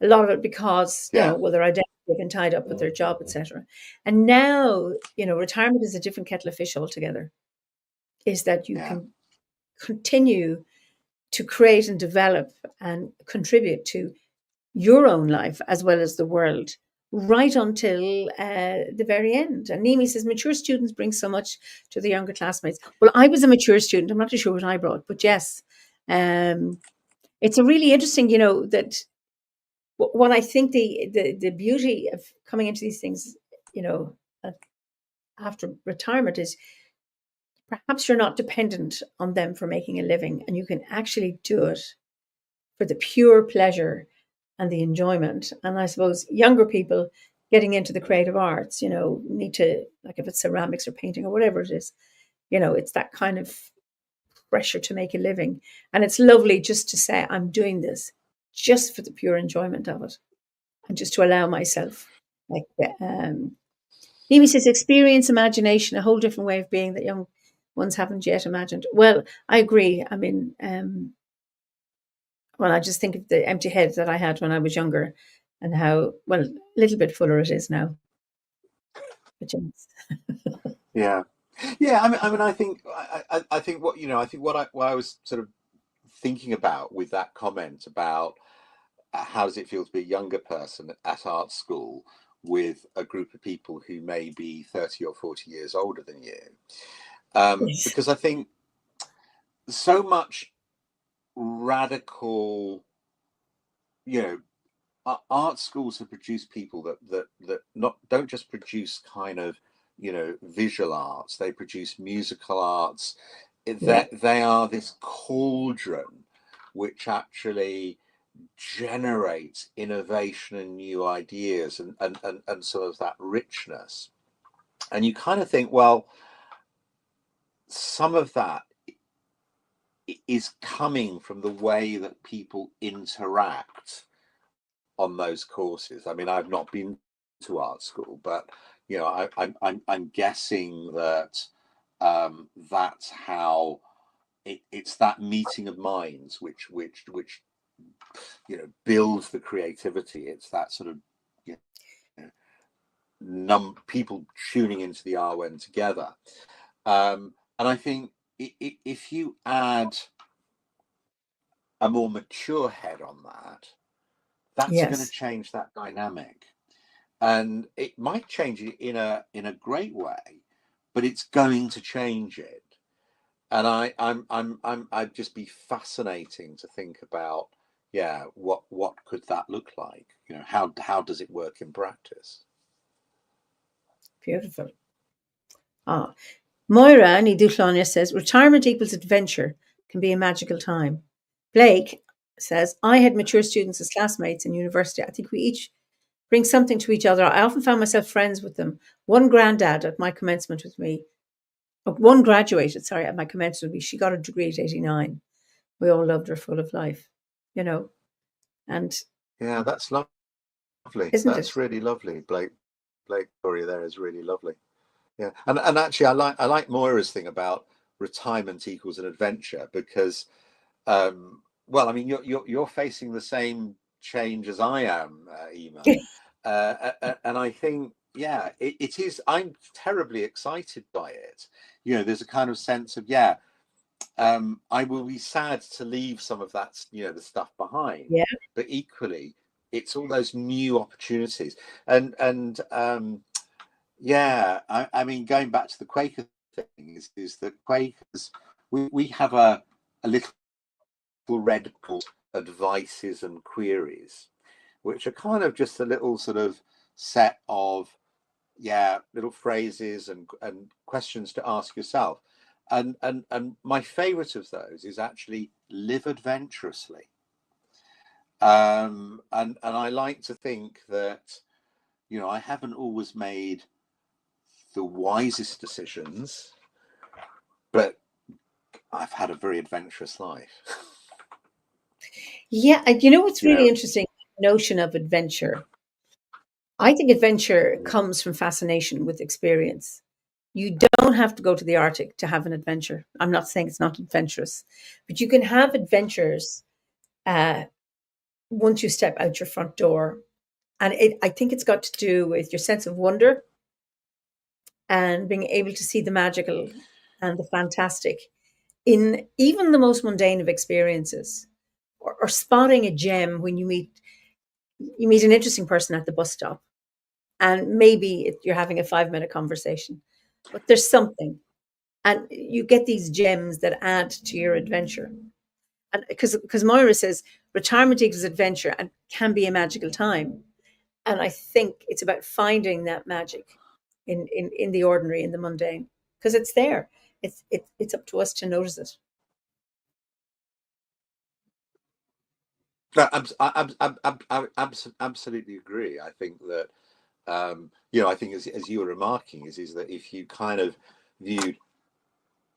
A lot of it because, yeah, well, their identity had been tied up with their job, etc. And now, retirement is a different kettle of fish altogether. Is that you yeah, can continue to create and develop and contribute to your own life as well as the world right until the very end. And Nimi says mature students bring so much to the younger classmates. Well, I was a mature student. I'm not too sure what I brought, but yes, it's a really interesting, that what I think the beauty of coming into these things, uh, after retirement is perhaps you're not dependent on them for making a living, and you can actually do it for the pure pleasure and the enjoyment. And I suppose younger people getting into the creative arts, need to, like if it's ceramics or painting or whatever it is, it's that kind of pressure to make a living. And it's lovely just to say, I'm doing this just for the pure enjoyment of it and just to allow myself. Like, Amy says, experience, imagination, a whole different way of being that young ones haven't yet imagined. Well, I agree. I mean, well, I just think of the empty head that I had when I was younger and how, well, a little bit fuller it is now. But yeah. Yeah, I mean, I think what I was sort of thinking about with that comment about how does it feel to be a younger person at art school with a group of people who may be 30 or 40 years older than you, yes. because I think so much radical, you know, art schools have produced people that not don't just produce kind of visual arts, they produce musical arts, Yeah. that they are this cauldron which actually generates innovation and new ideas and sort of that richness. And you kind of think, well, some of that is coming from the way that people interact on those courses. I mean, I've not been to art school, but I'm guessing that that's how it's that meeting of minds which builds the creativity. It's that sort of people tuning into the Arwen together. And I think if you add a more mature head on that, that's going to Yes. change that dynamic. And it might change it in a great way, but it's going to change it. And I'd just be fascinating to think about, what could that look like? How does it work in practice? Beautiful. Ah, Moira Niduchlania says retirement equals adventure can be a magical time. Blake says I had mature students as classmates in university. I think we each bring something to each other. I often found myself friends with them. One granddad at my commencement with me, one graduated, sorry, at my commencement with me. She got a degree at 89. We all loved her full of life, and Yeah, that's lovely. isn't That's it? really lovely. Blake story there is really lovely. Yeah, and actually, I like Moira's thing about retirement equals an adventure because, well, I mean, you're facing the same change as I am, Eimear, and I think, it is. I'm terribly excited by it. There's a kind of sense of, I will be sad to leave some of that, the stuff behind, Yeah. but equally, it's all those new opportunities, and I mean, going back to the Quaker thing, is that Quakers, we have a little red called advices and queries, which are kind of just a little sort of set of little phrases and questions to ask yourself. And my favorite of those is actually live adventurously. And I like to think that, I haven't always made the wisest decisions, but I've had a very adventurous life. Yeah, and you know what's you really know, interesting? Notion of adventure. I think adventure mm, comes from fascination with experience. You don't have to go to the Arctic to have an adventure. I'm not saying it's not adventurous, but you can have adventures uh, once you step out your front door. And I think it's got to do with your sense of wonder and being able to see the magical and the fantastic in even the most mundane of experiences, or spotting a gem when you meet an interesting person at the bus stop, and maybe you're having a 5-minute conversation, but there's something, and you get these gems that add to your adventure. And because Moira says retirement equals adventure and can be a magical time, and I think it's about finding that magic in the ordinary, in the mundane, because it's there. It's up to us to notice it. no, absolutely agree. I think that, I think as you were remarking, is that if you kind of viewed,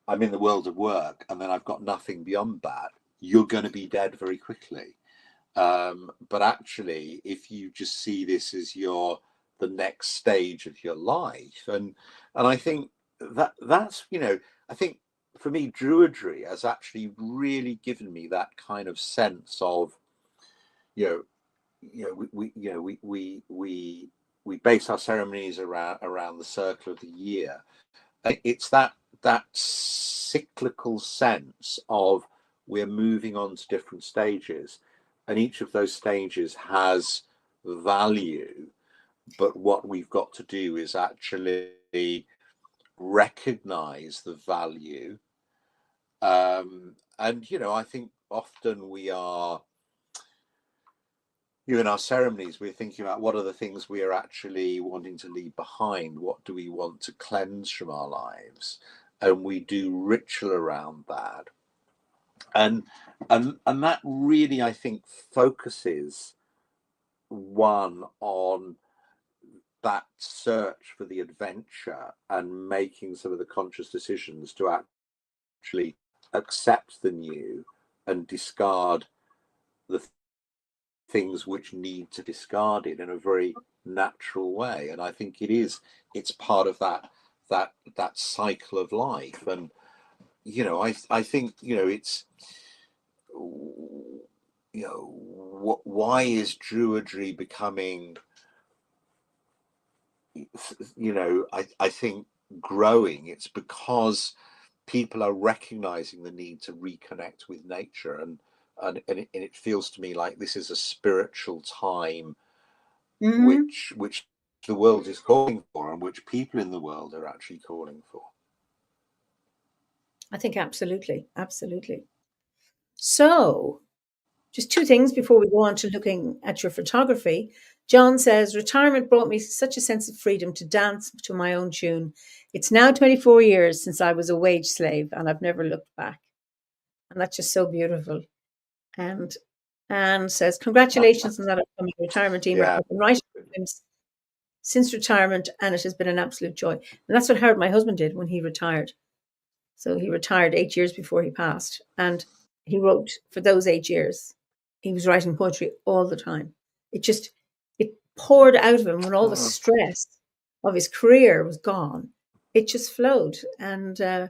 I'm in the world of work and then I've got nothing beyond that, you're going to be dead very quickly. But actually, if you just see this as the next stage of your life, and I think that's, I think for me, Druidry has actually really given me that kind of sense of, you know, we base our ceremonies around the circle of the year. It's that cyclical sense of we're moving on to different stages, and each of those stages has value, but what we've got to do is actually recognize the value. And I think often we are, in our ceremonies, we're thinking about what are the things we are actually wanting to leave behind, what do we want to cleanse from our lives, and we do ritual around that. And that really, I think, focuses one on that search for the adventure and making some of the conscious decisions to actually accept the new and discard the things which need to be discarded in a very natural way. And I think it's part of that cycle of life. And I think it's why is Druidry becoming, I think growing? It's because people are recognizing the need to reconnect with nature, and it feels to me like this is a spiritual time which the world is calling for, and which people in the world are actually calling for. I think absolutely. So, just two things before we go on to looking at your photography. John says, retirement brought me such a sense of freedom to dance to my own tune. It's now 24 years since I was a wage slave, and I've never looked back. And that's just so beautiful. And Anne says, congratulations on that upcoming retirement, Eimear. Yeah. I've been writing since retirement, and it has been an absolute joy. And that's what Howard, my husband, did when he retired. So he retired 8 years before he passed, and he wrote for those 8 years. He was writing poetry all the time. It poured out of him when all the stress of his career was gone. It just flowed, and there's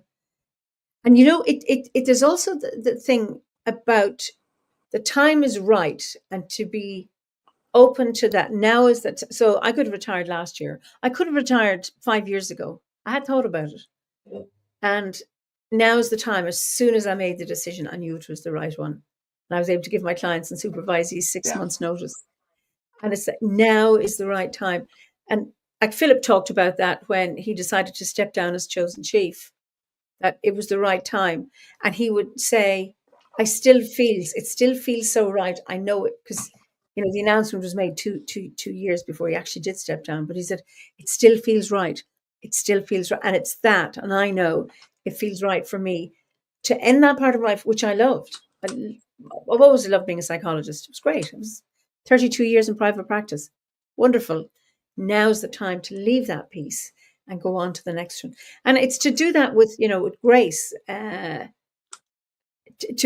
also the thing about the time is right, and to be open to that. Now is that. So I could have retired last year. I could have retired 5 years ago. I had thought about it, and now's the time. As soon as I made the decision, I knew it was the right one. And I was able to give my clients and supervisees 6 months notice. And it's that now is the right time. And like Philip talked about that when he decided to step down as chosen chief, that it was the right time. And he would say, it still feels so right. I know it because, the announcement was made two years before he actually did step down. But he said, it still feels right. It still feels right. And it's that. And I know it feels right for me to end that part of life, which I loved. I've always loved being a psychologist. It was great. It was 32 years in private practice. Wonderful. Now's the time to leave that piece and go on to the next one. And it's to do that with grace, to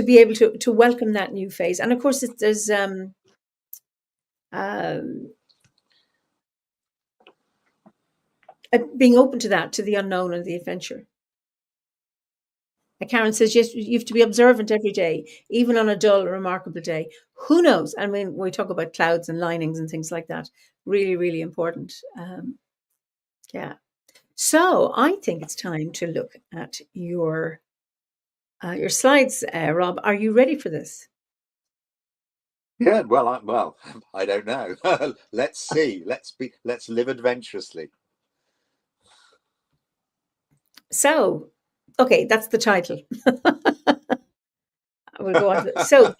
be able to welcome that new phase. And of course, there's being open to that, to the unknown and the adventure. Karen says, yes, you have to be observant every day, even on a dull, remarkable day. Who knows? I mean, we talk about clouds and linings and things like that. Really, really important. Yeah. So I think it's time to look at your slides, Rob. Are you ready for this? Yeah. Well, I don't know. Let's see. Let's live adventurously. So, okay, that's the title. We'll go on to it. So,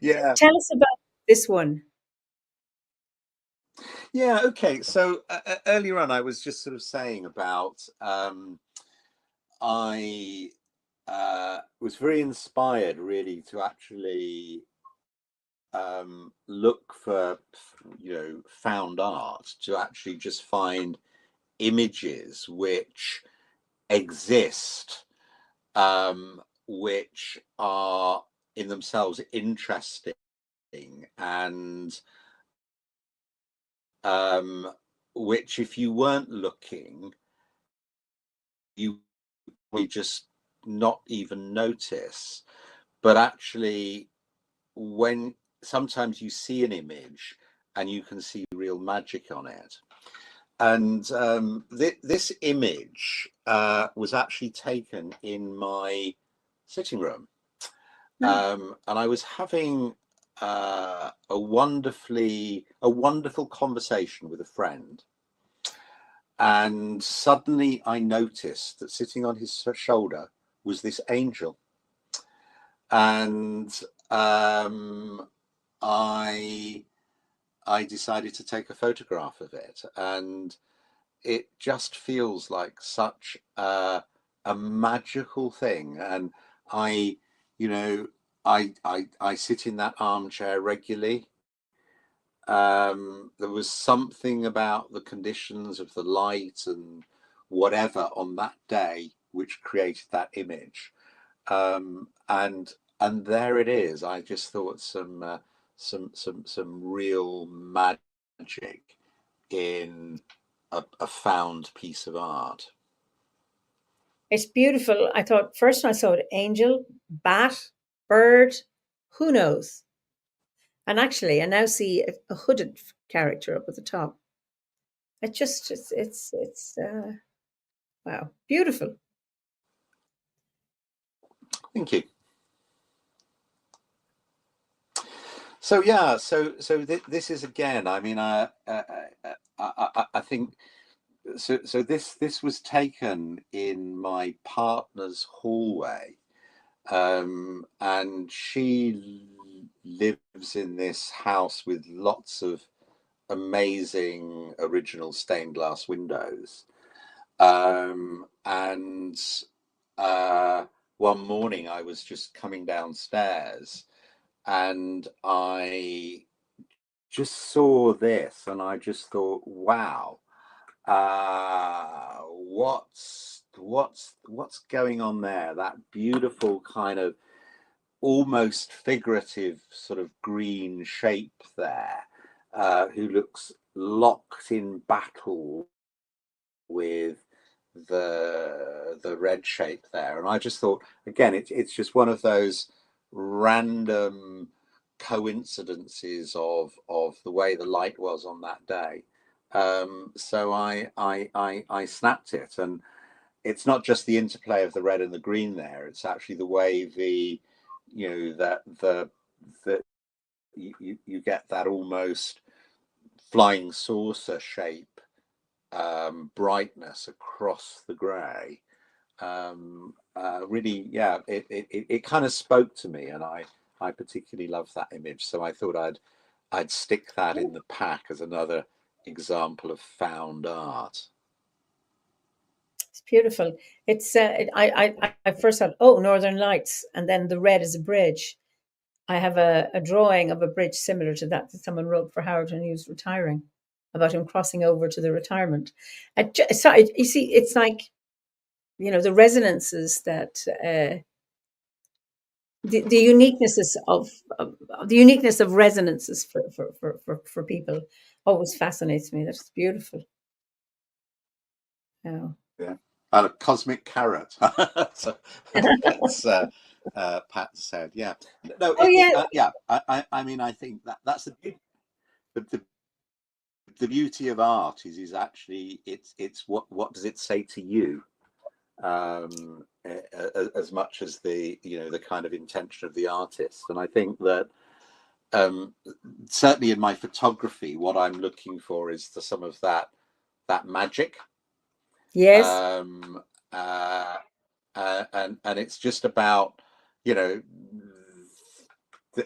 yeah. Tell us about this one. Yeah. Okay. So earlier on, I was just sort of saying about I was very inspired, really, to actually look for found art, to actually just find images which exist, which are in themselves interesting, and which, if you weren't looking, you would just not even notice. But actually, when sometimes you see an image and you can see real magic on it. And this image was actually taken in my sitting room. And I was having a wonderful conversation with a friend. And suddenly I noticed that sitting on his shoulder was this angel. And I decided to take a photograph of it, and it just feels like such a magical thing. And I, I sit in that armchair regularly. There was something about the conditions of the light and whatever on that day which created that image. And there it is. I just thought some real magic in a found piece of art. It's beautiful. I thought first when I saw it, angel, bat, bird, who knows? And actually, I now see a hooded character up at the top. It's wow, beautiful. Thank you. So yeah, this is again. I mean, I think so. So this was taken in my partner's hallway, and she lives in this house with lots of amazing original stained glass windows. And one morning I was just coming downstairs and I just saw this and I just thought, wow, what's going on there? That beautiful kind of almost figurative sort of green shape there, who looks locked in battle with the red shape there. And I just thought, again, it's just one of those random coincidences of the way the light was on that day. So I snapped it, and it's not just the interplay of the red and the green there. It's actually the way that you get that almost flying saucer shape, brightness across the grey. Really, yeah, it kind of spoke to me, and I particularly love that image. So I thought I'd stick that in the pack as another example of found art. It's beautiful. I first thought, oh, Northern Lights, and then the red is a bridge. I have a drawing of a bridge similar to that someone wrote for Howard when he was retiring, about him crossing over to the retirement. You see, it's like, the resonances that the uniqueness of resonances for people always fascinates me. That's beautiful. Yeah. Yeah, and a cosmic carrot. So that's Pat said. Yeah, no, Oh yeah. yeah. I mean, I think that's the the beauty of art is actually it's what does it say to you, as much as the kind of intention of the artist. And I think that, certainly in my photography, what I'm looking for is some of that magic. Yes. um, uh, and it's just about, you know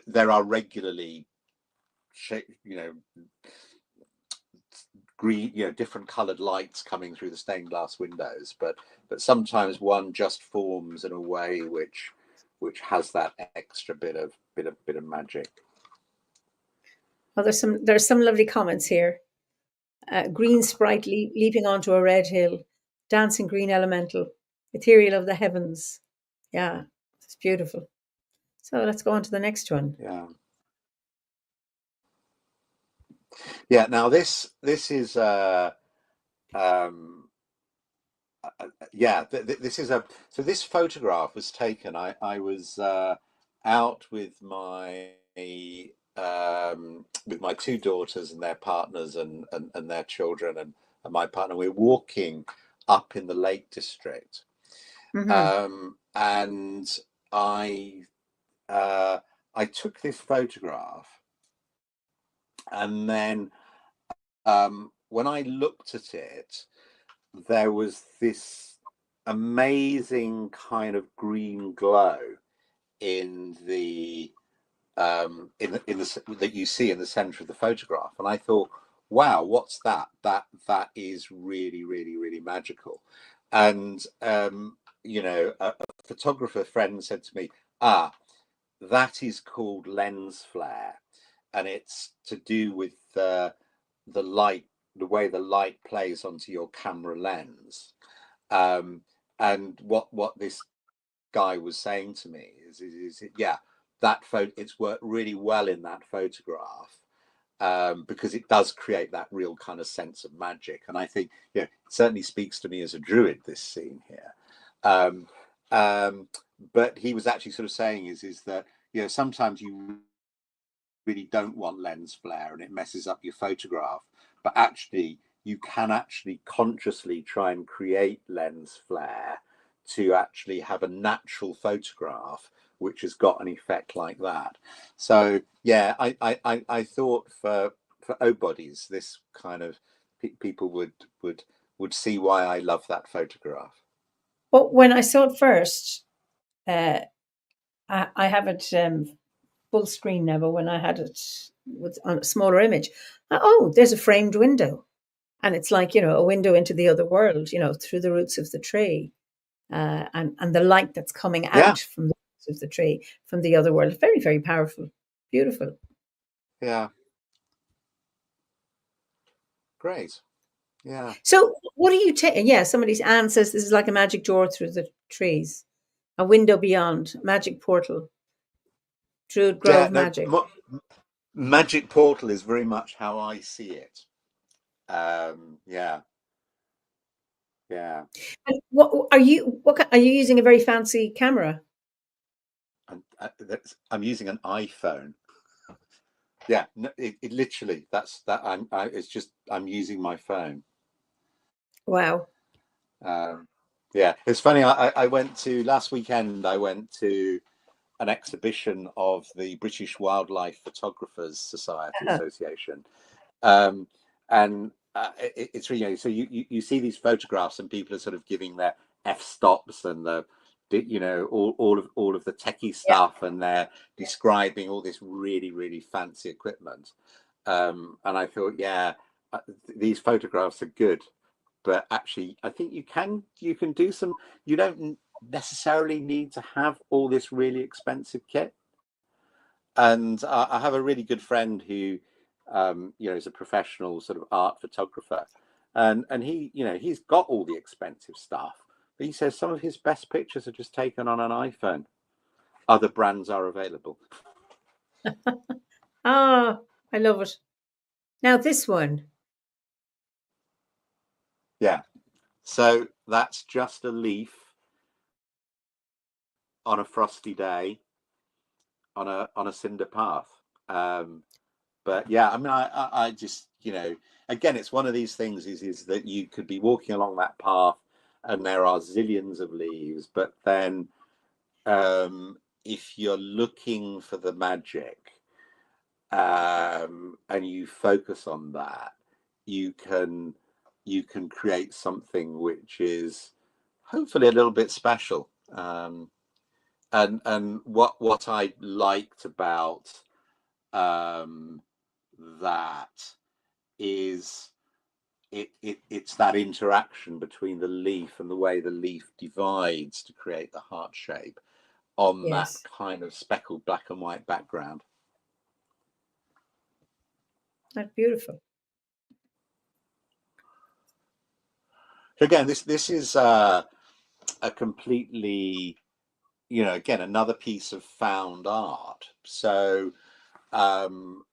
there are regularly green, different colored lights coming through the stained glass windows, but sometimes one just forms in a way which has that extra bit of magic. Oh, there's some lovely comments here. Green sprite leaping onto a red hill, dancing green elemental, ethereal of the heavens. Yeah, it's beautiful. So let's go on to the next one. Yeah, now this is um yeah, this is so this photograph was taken. I was out with my two daughters and their partners and their children, and my partner. We're walking up in the Lake District, Mm-hmm. and I I took this photograph, and then, when I looked at it, there was this amazing kind of green glow in the that you see in the center of the photograph. And I thought, wow, what's that? That is really, really, really magical. And a photographer friend said to me, that is called lens flare, and it's to do with the light, the way the light plays onto your camera lens. Um, and what this guy was saying to me is yeah, that photo, it's worked really well in that photograph, because it does create that real kind of sense of magic. And I think, it certainly speaks to me as a druid, this scene here. Um, but he was actually sort of saying is that, sometimes you really don't want lens flare and it messes up your photograph. But actually, you can actually consciously try and create lens flare to actually have a natural photograph which has got an effect like that. So yeah, I thought for O bodies, this kind of people would see why I love that photograph. Well, when I saw it first, I have it full screen now, but when I had it with on a smaller image, oh, there's a framed window, and it's like a window into the other world, through the roots of the tree, and the light that's coming Yeah, out from the roots of the tree from the other world. Very, very powerful, beautiful. yeah, great. Yeah. So, what are you taking? Yeah, somebody's Anne says this is like a magic door through the trees, a window beyond, magic portal, Druid Yeah, Grove no, magic. Magic Portal is very much how I see it. Yeah, yeah. And what are you? Are you using a very fancy camera? I'm using an iPhone. Yeah, no, it literally that's that. It's just I'm using my phone. Wow. Um, yeah, it's funny. I went to last weekend. I went to an exhibition of the British Wildlife Photographers Society Uh-huh. Association, um, and it's really so you see these photographs and people are sort of giving their f-stops and the all of the techie Yeah. stuff, and they're describing all this really fancy equipment, and I thought, yeah, these photographs are good, but actually I think you can do some. You don't necessarily need to have all this really expensive kit. And I have a really good friend who, is a professional sort of art photographer, and he's got all the expensive stuff, but he says some of his best pictures are just taken on an iPhone. Other brands are available. Ah, I love it. Now this one. Yeah, so that's just a leaf on a frosty day on a cinder path. Um, but yeah, I mean, I just again, it's one of these things is that you could be walking along that path and there are zillions of leaves, but then if you're looking for the magic, and you focus on that, you can you can create something which is hopefully a little bit special. And what I liked about um, that is it's that interaction between the leaf and the way the leaf divides to create the heart shape on that Yes, kind of speckled black and white background. that's beautiful. So again, this is a completely, again, another piece of found art. So um,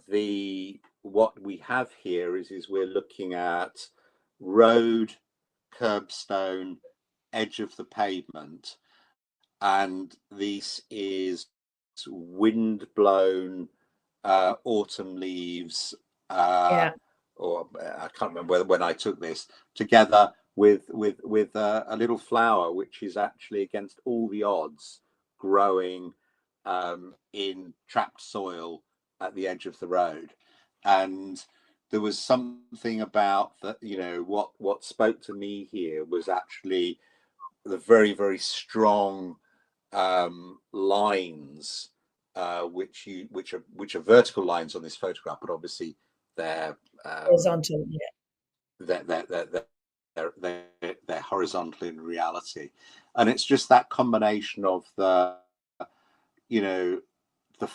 the what we have here is we're looking at road, curbstone, edge of the pavement, and this is wind blown autumn leaves, uh, Yeah. or I can't remember when I took this together with a little flower which is actually against all the odds growing in trapped soil at the edge of the road. And there was something about that, what spoke to me here was actually the very strong lines, which are vertical lines on this photograph, but obviously they're um, Horizontal. Yeah. they're, they're, they're, they're horizontal in reality. And it's just that combination of you know the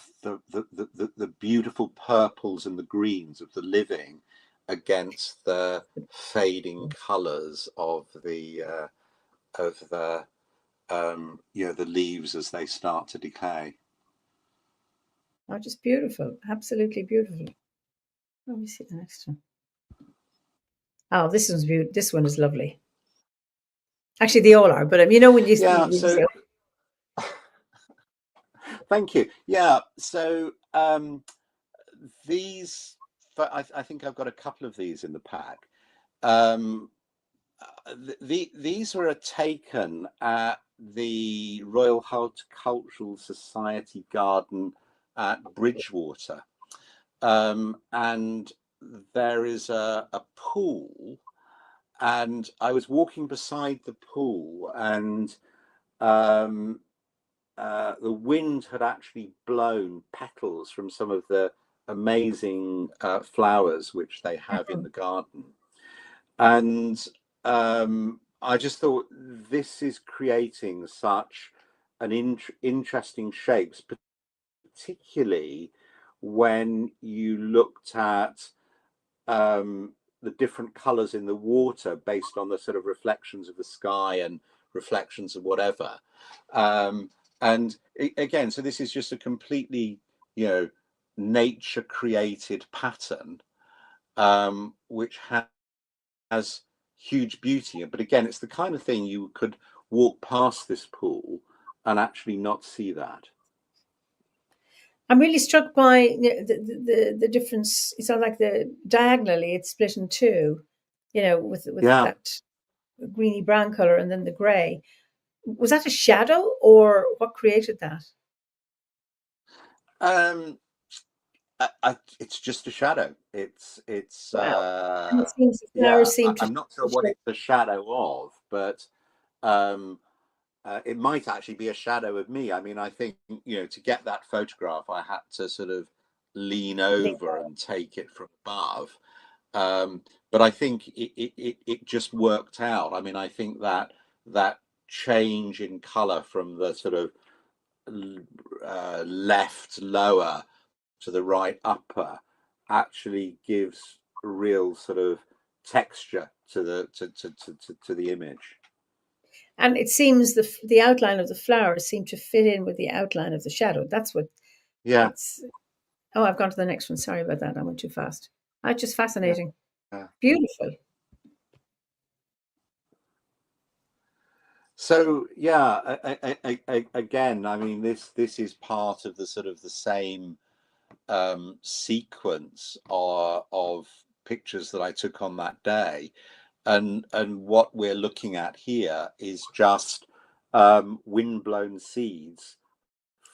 the beautiful purples and the greens of the living against the fading colors of the leaves as they start to decay. Oh, just beautiful. Absolutely beautiful. Let me see the next one. Oh, this one's beautiful. This one is lovely. Actually, they all are. But when Yeah, you say, so thank you. Yeah, so these, I think I've got a couple of these in the pack. Um, these were taken at the Royal Horticultural Society garden at Bridgewater. And there is a pool, and I was walking beside the pool, and the wind had actually blown petals from some of the amazing flowers which they have in the garden. And I just thought this is creating such an interesting shapes, particularly when you looked at the different colors in the water based on the sort of reflections of the sky and reflections of whatever. And again, so this is just a completely, nature created pattern, which has huge beauty. But again, it's the kind of thing you could walk past this pool and actually not see that. I'm really struck by the difference. It's not like diagonally it's split in two, with Yeah. that greeny brown color and then the grey. Was that a shadow or what created that? It's just a shadow. It's Wow. And it seems the yeah. flowers seem to I'm not sure what it's the shadow of, but it might actually be a shadow of me. I mean, I think, to get that photograph, I had to sort of lean over and take it from above. But I think it just worked out. I mean, I think that change in color from the sort of left lower to the right upper actually gives real sort of texture to the image. And it seems the outline of the flowers seem to fit in with the outline of the shadow. That's what Yeah. it's. Oh, I've gone to the next one. Sorry about that. I went too fast. That's just Yeah. fascinating. Yeah. Beautiful. So yeah, again, I mean, this is part of the sort of the same sequence of pictures that I took on that day, and what we're looking at here is just windblown seeds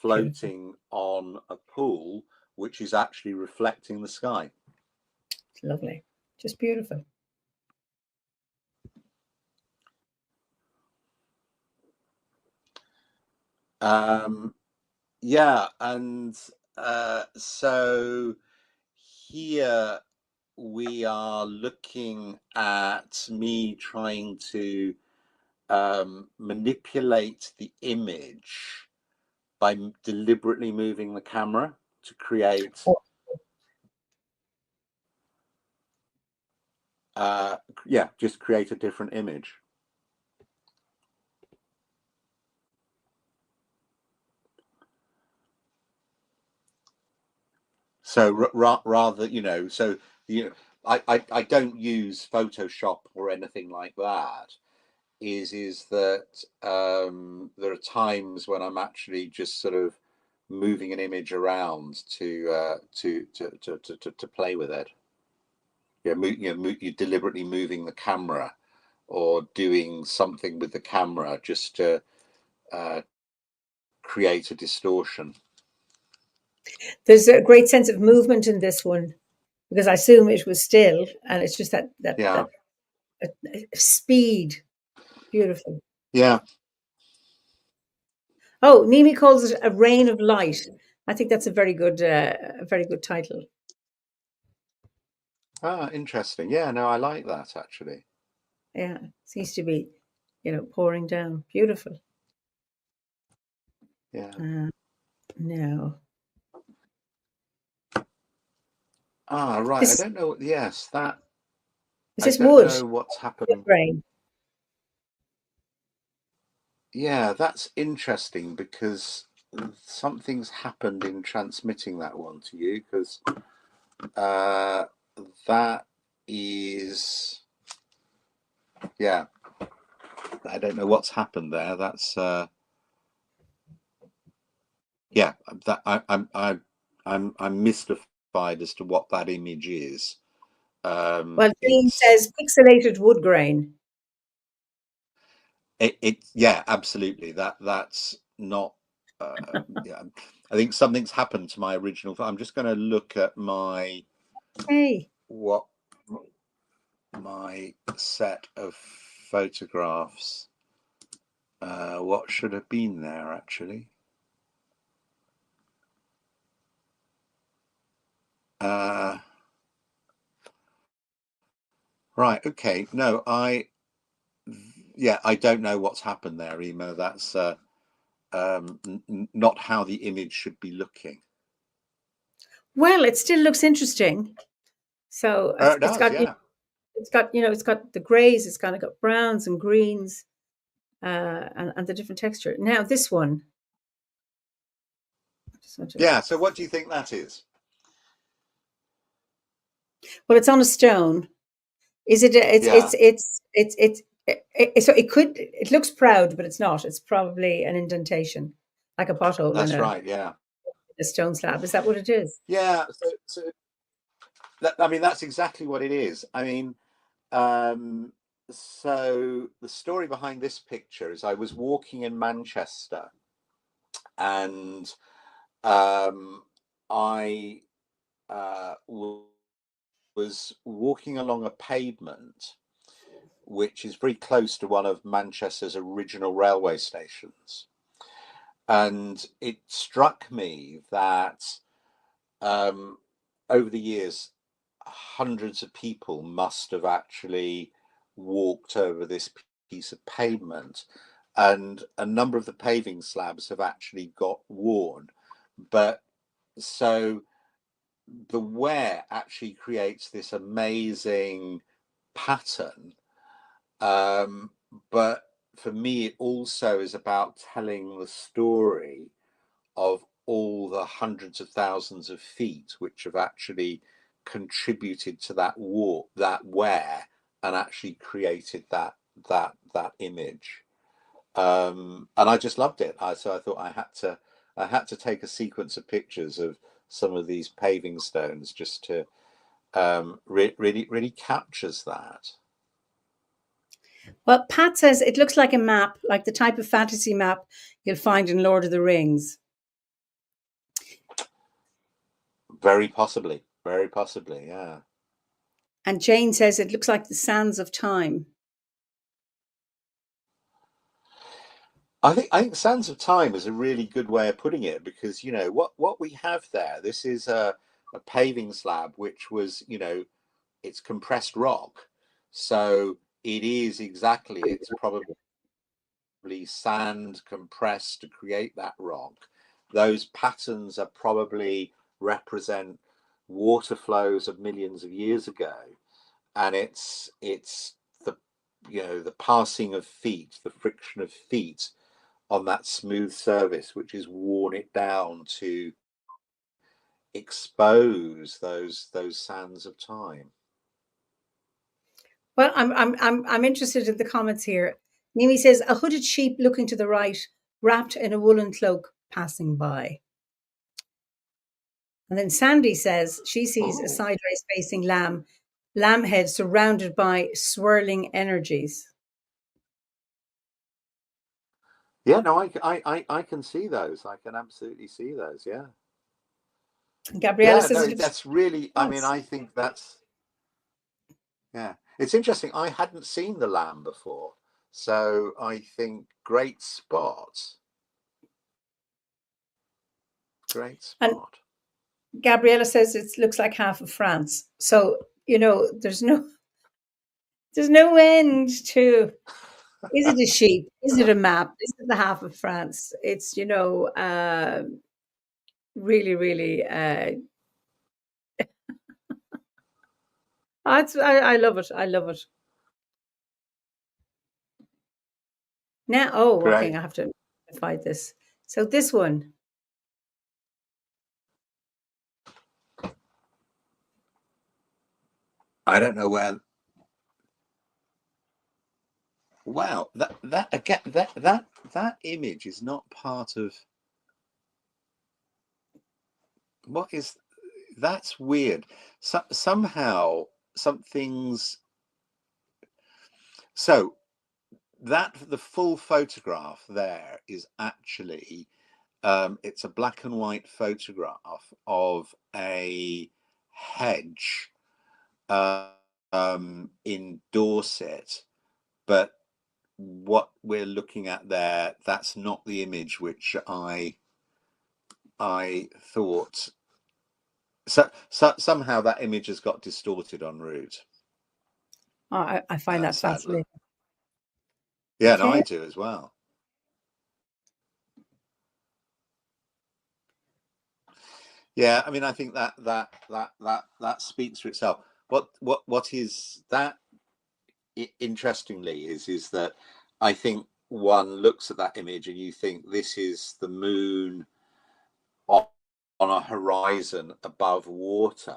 Beautiful. floating on a pool, which is actually reflecting the sky. Lovely. Just beautiful. Yeah, and so here we are looking at me trying to manipulate the image by deliberately moving the camera to create Oh, just create a different image. So rather, so I don't use Photoshop or anything like that. Is that there are times when I'm actually just sort of moving an image around to play with it. Yeah, you're deliberately moving the camera or doing something with the camera just to create a distortion. there's a great sense of movement in this one because I assume it was still, and it's just that Yeah, speed. Beautiful. yeah. Oh, Nimi calls it a rain of light. I think that's a very good title. Ah, interesting. Yeah, no, I like that actually. Yeah, seems to be, pouring down. Beautiful. Yeah. Now, Ah, right. I this don't know. Yes, that is I this don't wood? know what's Wood happened. grain. Yeah, that's interesting because something's happened in transmitting that one to you because uh, that is, yeah, I don't know what's happened there. That's yeah, that I'm mystified as to what that image is. Well, Dean It's says pixelated wood grain. yeah, absolutely. That's not. Yeah, I think something's happened to my original. I'm just going to look at my Hey, my set of photographs. What should have been there actually? Right. Okay. No, yeah, I don't know what's happened there, Eimear. That's not how the image should be looking. well, it still looks interesting. So It it's does, got, yeah. it's got the grays, it's kind of got browns and greens, and the different texture. Now this one, Yeah. So, what do you think that is? well, it's on a stone. Is it? Yeah, So it looks proud, but it's not. It's probably an indentation, like a pothole in that's a right. Yeah, stone slab. Is that what it is? yeah. So I mean, that's exactly what it is. I mean, um, so the story behind this picture is I was walking in Manchester, and I was walking along a pavement which is very close to one of Manchester's original railway stations. And it struck me that over the years, hundreds of people must have actually walked over this piece of pavement, and a number of the paving slabs have actually got worn. But so the wear actually creates this amazing pattern. But for me, it also is about telling the story of all the hundreds of thousands of feet which have actually contributed to that war, that wear, and actually created that image. And I just loved it. So I thought I had to take a sequence of pictures of some of these paving stones just to really captures that. Well, Pat says it looks like a map, like the type of fantasy map you'll find in Lord of the Rings. Very possibly, yeah. And Jane says it looks like the sands of time. I think Sands of Time is a really good way of putting it, because what we have there. This is a paving slab which was, it's compressed rock, so it is exactly, it's probably sand compressed to create that rock. Those patterns are probably represent water flows of millions of years ago, and it's the the passing of feet, the friction of feet on that smooth surface, which has worn it down to expose those sands of time. Well, I'm interested in the comments here. Mimi says a hooded sheep looking to the right, wrapped in a woolen cloak, passing by. And then Sandy says she sees a Oh, sideways facing lamb head surrounded by swirling energies. yeah, no, I can see those. I can absolutely see those. Yeah, And Gabriella yeah, says no, it looks that's really. I mean, like I think that's, yeah. It's interesting. I hadn't seen the lamb before, so I think great spot. Great and spot. Gabriella says it looks like half of France. So, there's no end to, is it a sheep? Is it a map? Is it the half of France? It's, really, really, I love it. I love it. Now, oh, okay, Great. I have to find this. So this one, I don't know where. Wow, that again, that image is not part of what is. that's weird. Somehow something's so that the full photograph there is actually it's a black and white photograph of a hedge in Dorset, but what we're looking at there, that's not the image which I thought. So somehow that image has got distorted en route. Oh, I find that Sadly. fascinating. Yeah, Okay. and I do as well. Yeah, I mean, I think that speaks for itself. What is that? Interestingly, is that I think one looks at that image and you think this is the moon on a horizon above water,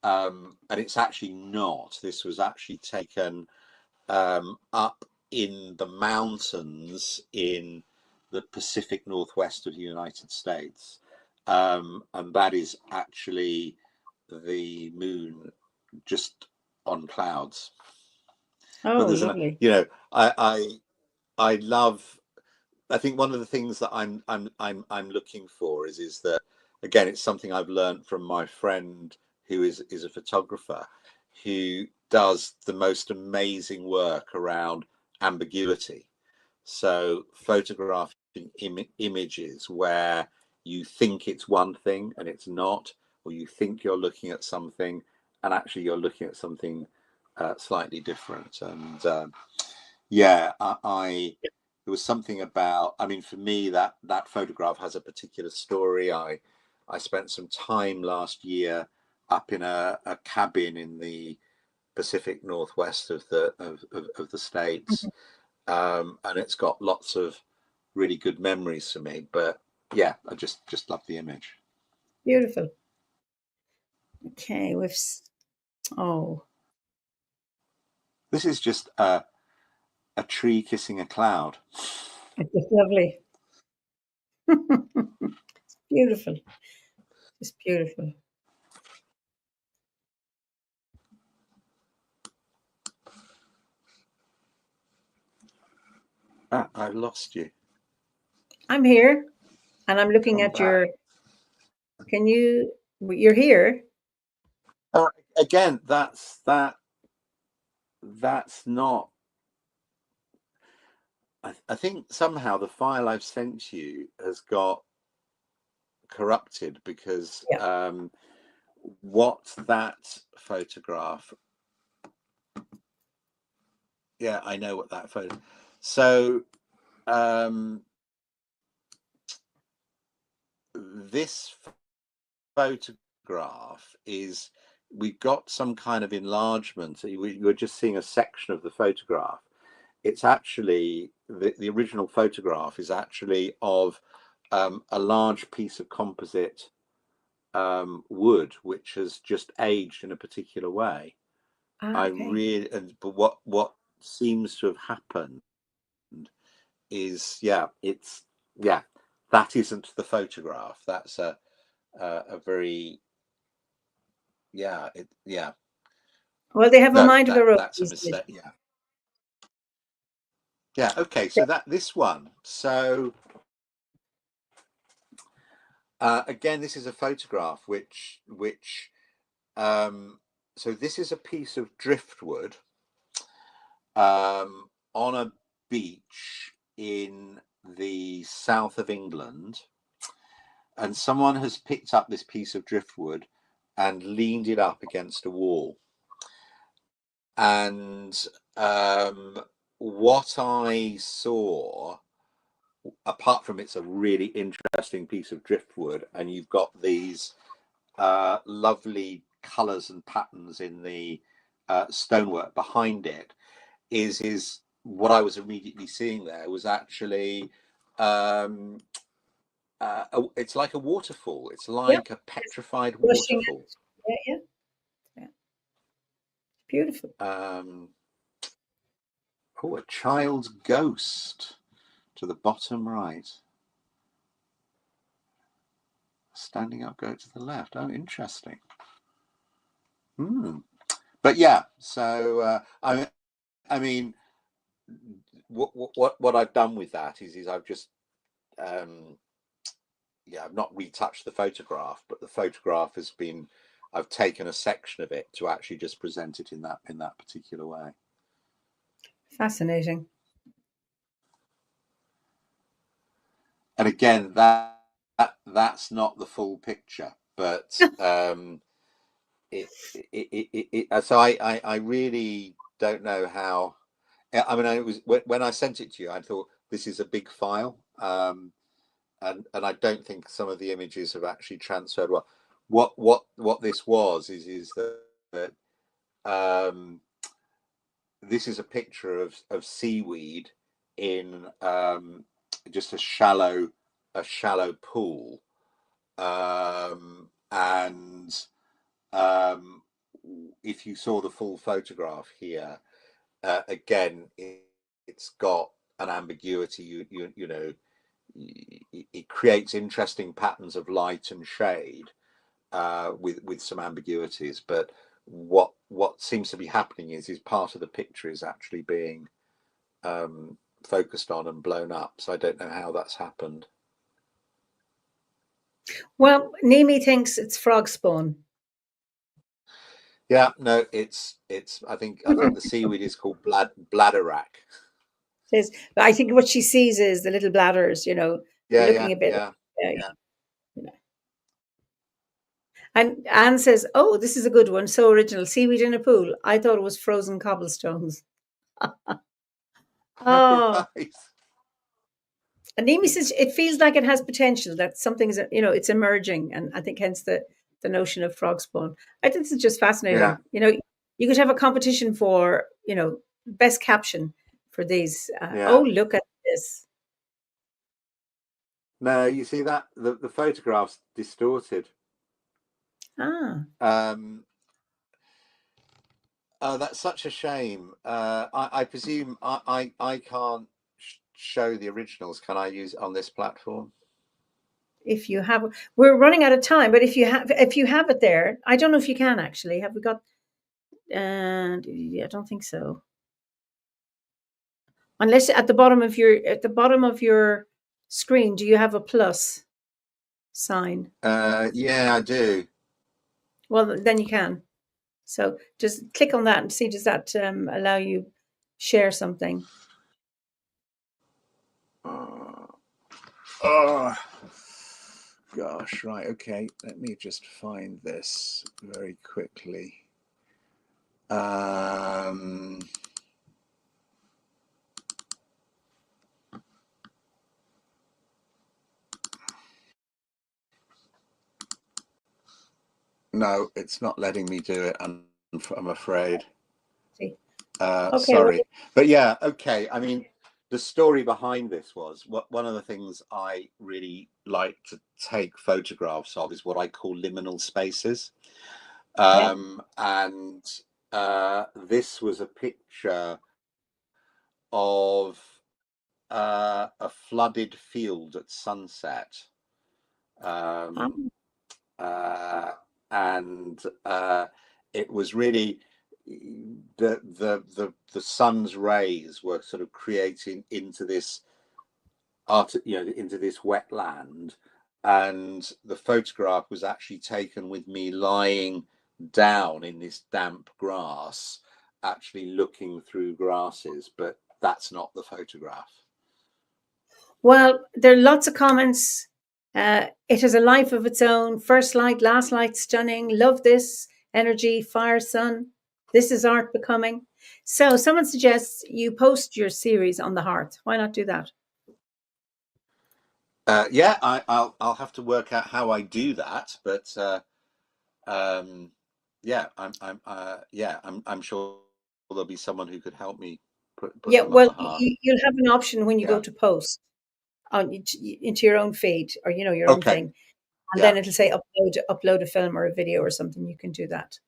and it's actually not. This was actually taken up in the mountains in the Pacific Northwest of the United States, and that is actually the moon just on clouds. Oh, But there's lovely. I love. I think one of the things that I'm looking for is that, again, it's something I've learned from my friend who is a photographer who does the most amazing work around ambiguity. So photographing images where you think it's one thing and it's not, or you think you're looking at something and actually you're looking at something slightly different. And yeah, there was something about, I mean, for me, that photograph has a particular story. I spent some time last year up in a cabin in the Pacific Northwest of the States, and it's got lots of really good memories for me. But yeah, I just love the image. Beautiful. Okay, oh, This is just a tree kissing a cloud. it's just lovely. It's beautiful. It's beautiful. Ah, I lost you. I'm here and I'm looking Come at back. you're here? Again, that's not. I think somehow the file I've sent you has got corrupted because Yeah. what that photograph. Yeah, I know what that photo. So this photograph is, we've got some kind of enlargement. You're just seeing a section of the photograph. It's actually the original photograph is actually of a large piece of composite wood which has just aged in a particular way. Ah, okay. But what seems to have happened is, that isn't the photograph. That's a very yeah. Well, they have a No, mind of their own, that's a these mistake. images. Yeah. Okay. So this one. So again, this is a photograph so this is a piece of driftwood on a beach in the south of England, and someone has picked up this piece of driftwood and leaned it up against a wall. And what I saw, apart from it's a really interesting piece of driftwood, and you've got these lovely colours and patterns in the stonework behind it, is what I was immediately seeing there was actually it's like a waterfall. It's Yep. like a petrified Blushing waterfall. it. Yeah, yeah. Yeah. Beautiful. Oh, a child's ghost to the bottom right. Standing up, go to the left. Oh, interesting. But yeah, so I mean, what I've done with that is I've just I've not retouched the photograph, but the photograph has been, I've taken a section of it to actually just present it in that particular way. Fascinating. And again, that's not the full picture, but so I really don't know how. I mean, it was when I sent it to you, I thought this is a big file, and I don't think some of the images have actually transferred well. What this was is that this is a picture of seaweed in just a shallow pool, and if you saw the full photograph here, again, it's got an ambiguity. You know, it creates interesting patterns of light and shade with some ambiguities. But what seems to be happening is part of the picture is actually being focused on and blown up. So I don't know how that's happened. Well, Nimi thinks it's frog spawn. Yeah, no, it's. I think the seaweed is called bladderack. I think what she sees is the little bladders, you know, looking a bit. Yeah. And Anne says, "Oh, this is a good one. So original. Seaweed in a pool. I thought it was frozen cobblestones." Oh, Right. and Nimi says it feels like it has potential. That something is, you know, it's emerging, and I think hence the notion of frog spawn. I think this is just fascinating. Yeah. You know, you could have a competition for, you know, best caption for these. Oh, look at this. No, you see that the photograph's distorted. Ah. Oh, that's such a shame. I presume I can't show the originals. Can I use it on this platform? If you have, we're running out of time, but if you have it there, I don't know if you can actually. Have we got? And I don't think so. Unless at the bottom of your screen, do you have a plus sign? Yeah, I do. Well, then you can. So just click on that and see, does that allow you share something? Oh, gosh, right, okay. Let me just find this very quickly. No, it's not letting me do it. I'm afraid. Okay, sorry, well, but yeah, okay. I mean, the story behind this was one of the things I really like to take photographs of is what I call liminal spaces. And this was a picture of a flooded field at sunset. And it was really the sun's rays were sort of creating into this into this wetland, and the photograph was actually taken with me lying down in this damp grass, actually looking through grasses, but that's not the photograph. Well, there are lots of comments. It has a life of its own. First light, last light, stunning. Love this energy, fire, sun. This is art becoming. So someone suggests you post your series on the hearth. Why not do that? Yeah, I'll have to work out how I do that, but yeah, I'm sure there'll be someone who could help me put Yeah, them on well, the hearth. you'll have an option when you go to post on into your own feed, or you know, your own thing, and then it'll say upload a film or a video or something. You can do that.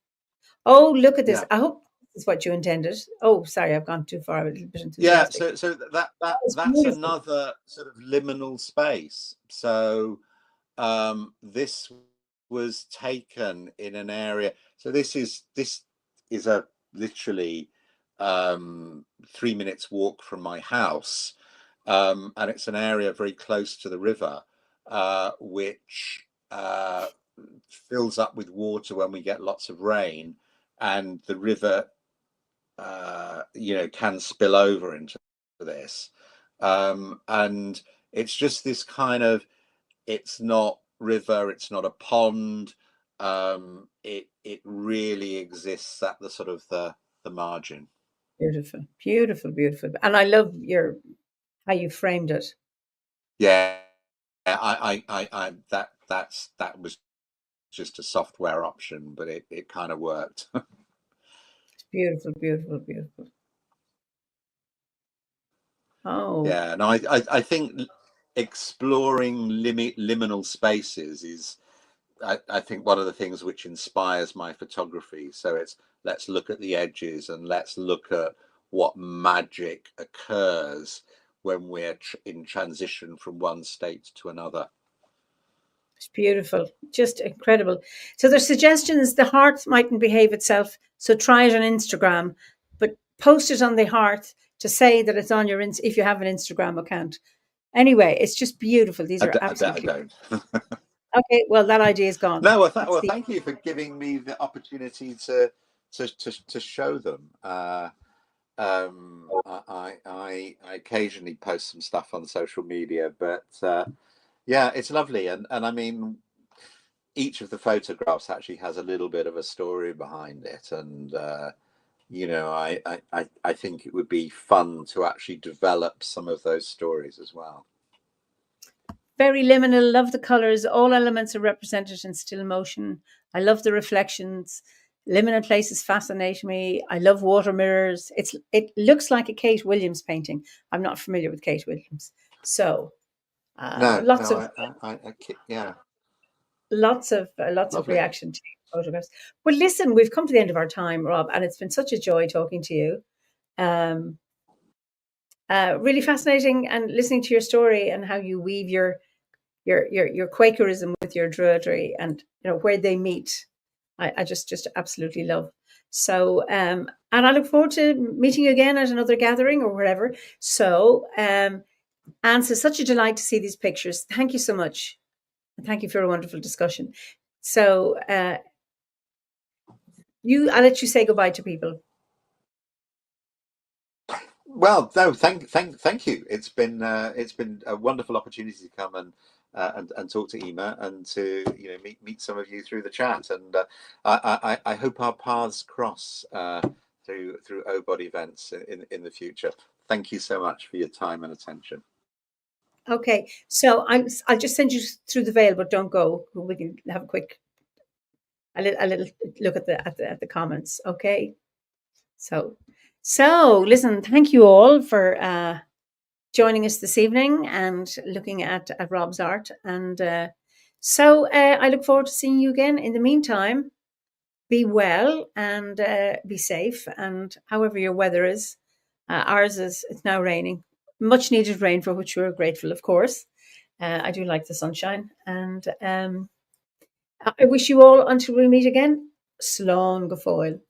Oh, look at this! Yeah. I hope this is what you intended. Oh, sorry, I've gone too far. A little bit Yeah, enthusiastic. so that's another sort of liminal space. So this was taken in an area. So this is a literally 3 minutes walk from my house, and it's an area very close to the river, which fills up with water when we get lots of rain, and the river, can spill over into this, and it's just this kind of, it's not river, it's not a pond. It really exists at the sort of the margin. Beautiful, beautiful, beautiful. And I love how you framed it. Yeah, that was just a software option, but it kind of worked. It's beautiful, beautiful, beautiful. Oh, Yeah, and I think exploring liminal spaces is, I think, one of the things which inspires my photography. So it's, let's look at the edges and let's look at what magic occurs when we're in transition from one state to another. it's beautiful, just incredible. So there's suggestions the heart mightn't behave itself, so try it on Instagram, but post it on the heart to say that it's on if you have an Instagram account. Anyway, it's just beautiful. These are I absolutely don't. okay. Well, that idea is gone. No, thank you for giving me the opportunity to show them. I occasionally post some stuff on social media, but yeah, it's lovely, and I mean, each of the photographs actually has a little bit of a story behind it, and I think it would be fun to actually develop some of those stories as well. Very liminal. Love the colors. All elements are represented in still motion. I love the reflections. Liminal places fascinate me. I love water mirrors. It looks like a Kate Williams painting. I'm not familiar with Kate Williams, so No, lots no, of yeah, lots of lovely. reaction to photographs. Well, listen, we've come to the end of our time, Rob, and it's been such a joy talking to you. Um, really fascinating, and listening to your story and how you weave your Quakerism with your Druidry, and where they meet. I just absolutely love. So and I look forward to meeting you again at another gathering or wherever. So Anne, it's such a delight to see these pictures. Thank you so much. And thank you for a wonderful discussion. So I'll let you say goodbye to people. Well, no, thank you. It's been a wonderful opportunity to come and talk to Eimear, and to meet some of you through the chat, and I hope our paths cross through OBOD events in the future. Thank you so much for your time and attention. Okay, so I'll just send you through the veil, but don't go. We can have a little look at the comments. Okay, so listen. Thank you all for joining us this evening and looking at Rob's art. And I look forward to seeing you again. In the meantime, be well and be safe. And however your weather is, ours it's now raining. Much needed rain, for which we're grateful, of course. I do like the sunshine. And I wish you all, until we meet again, Slán go fóill.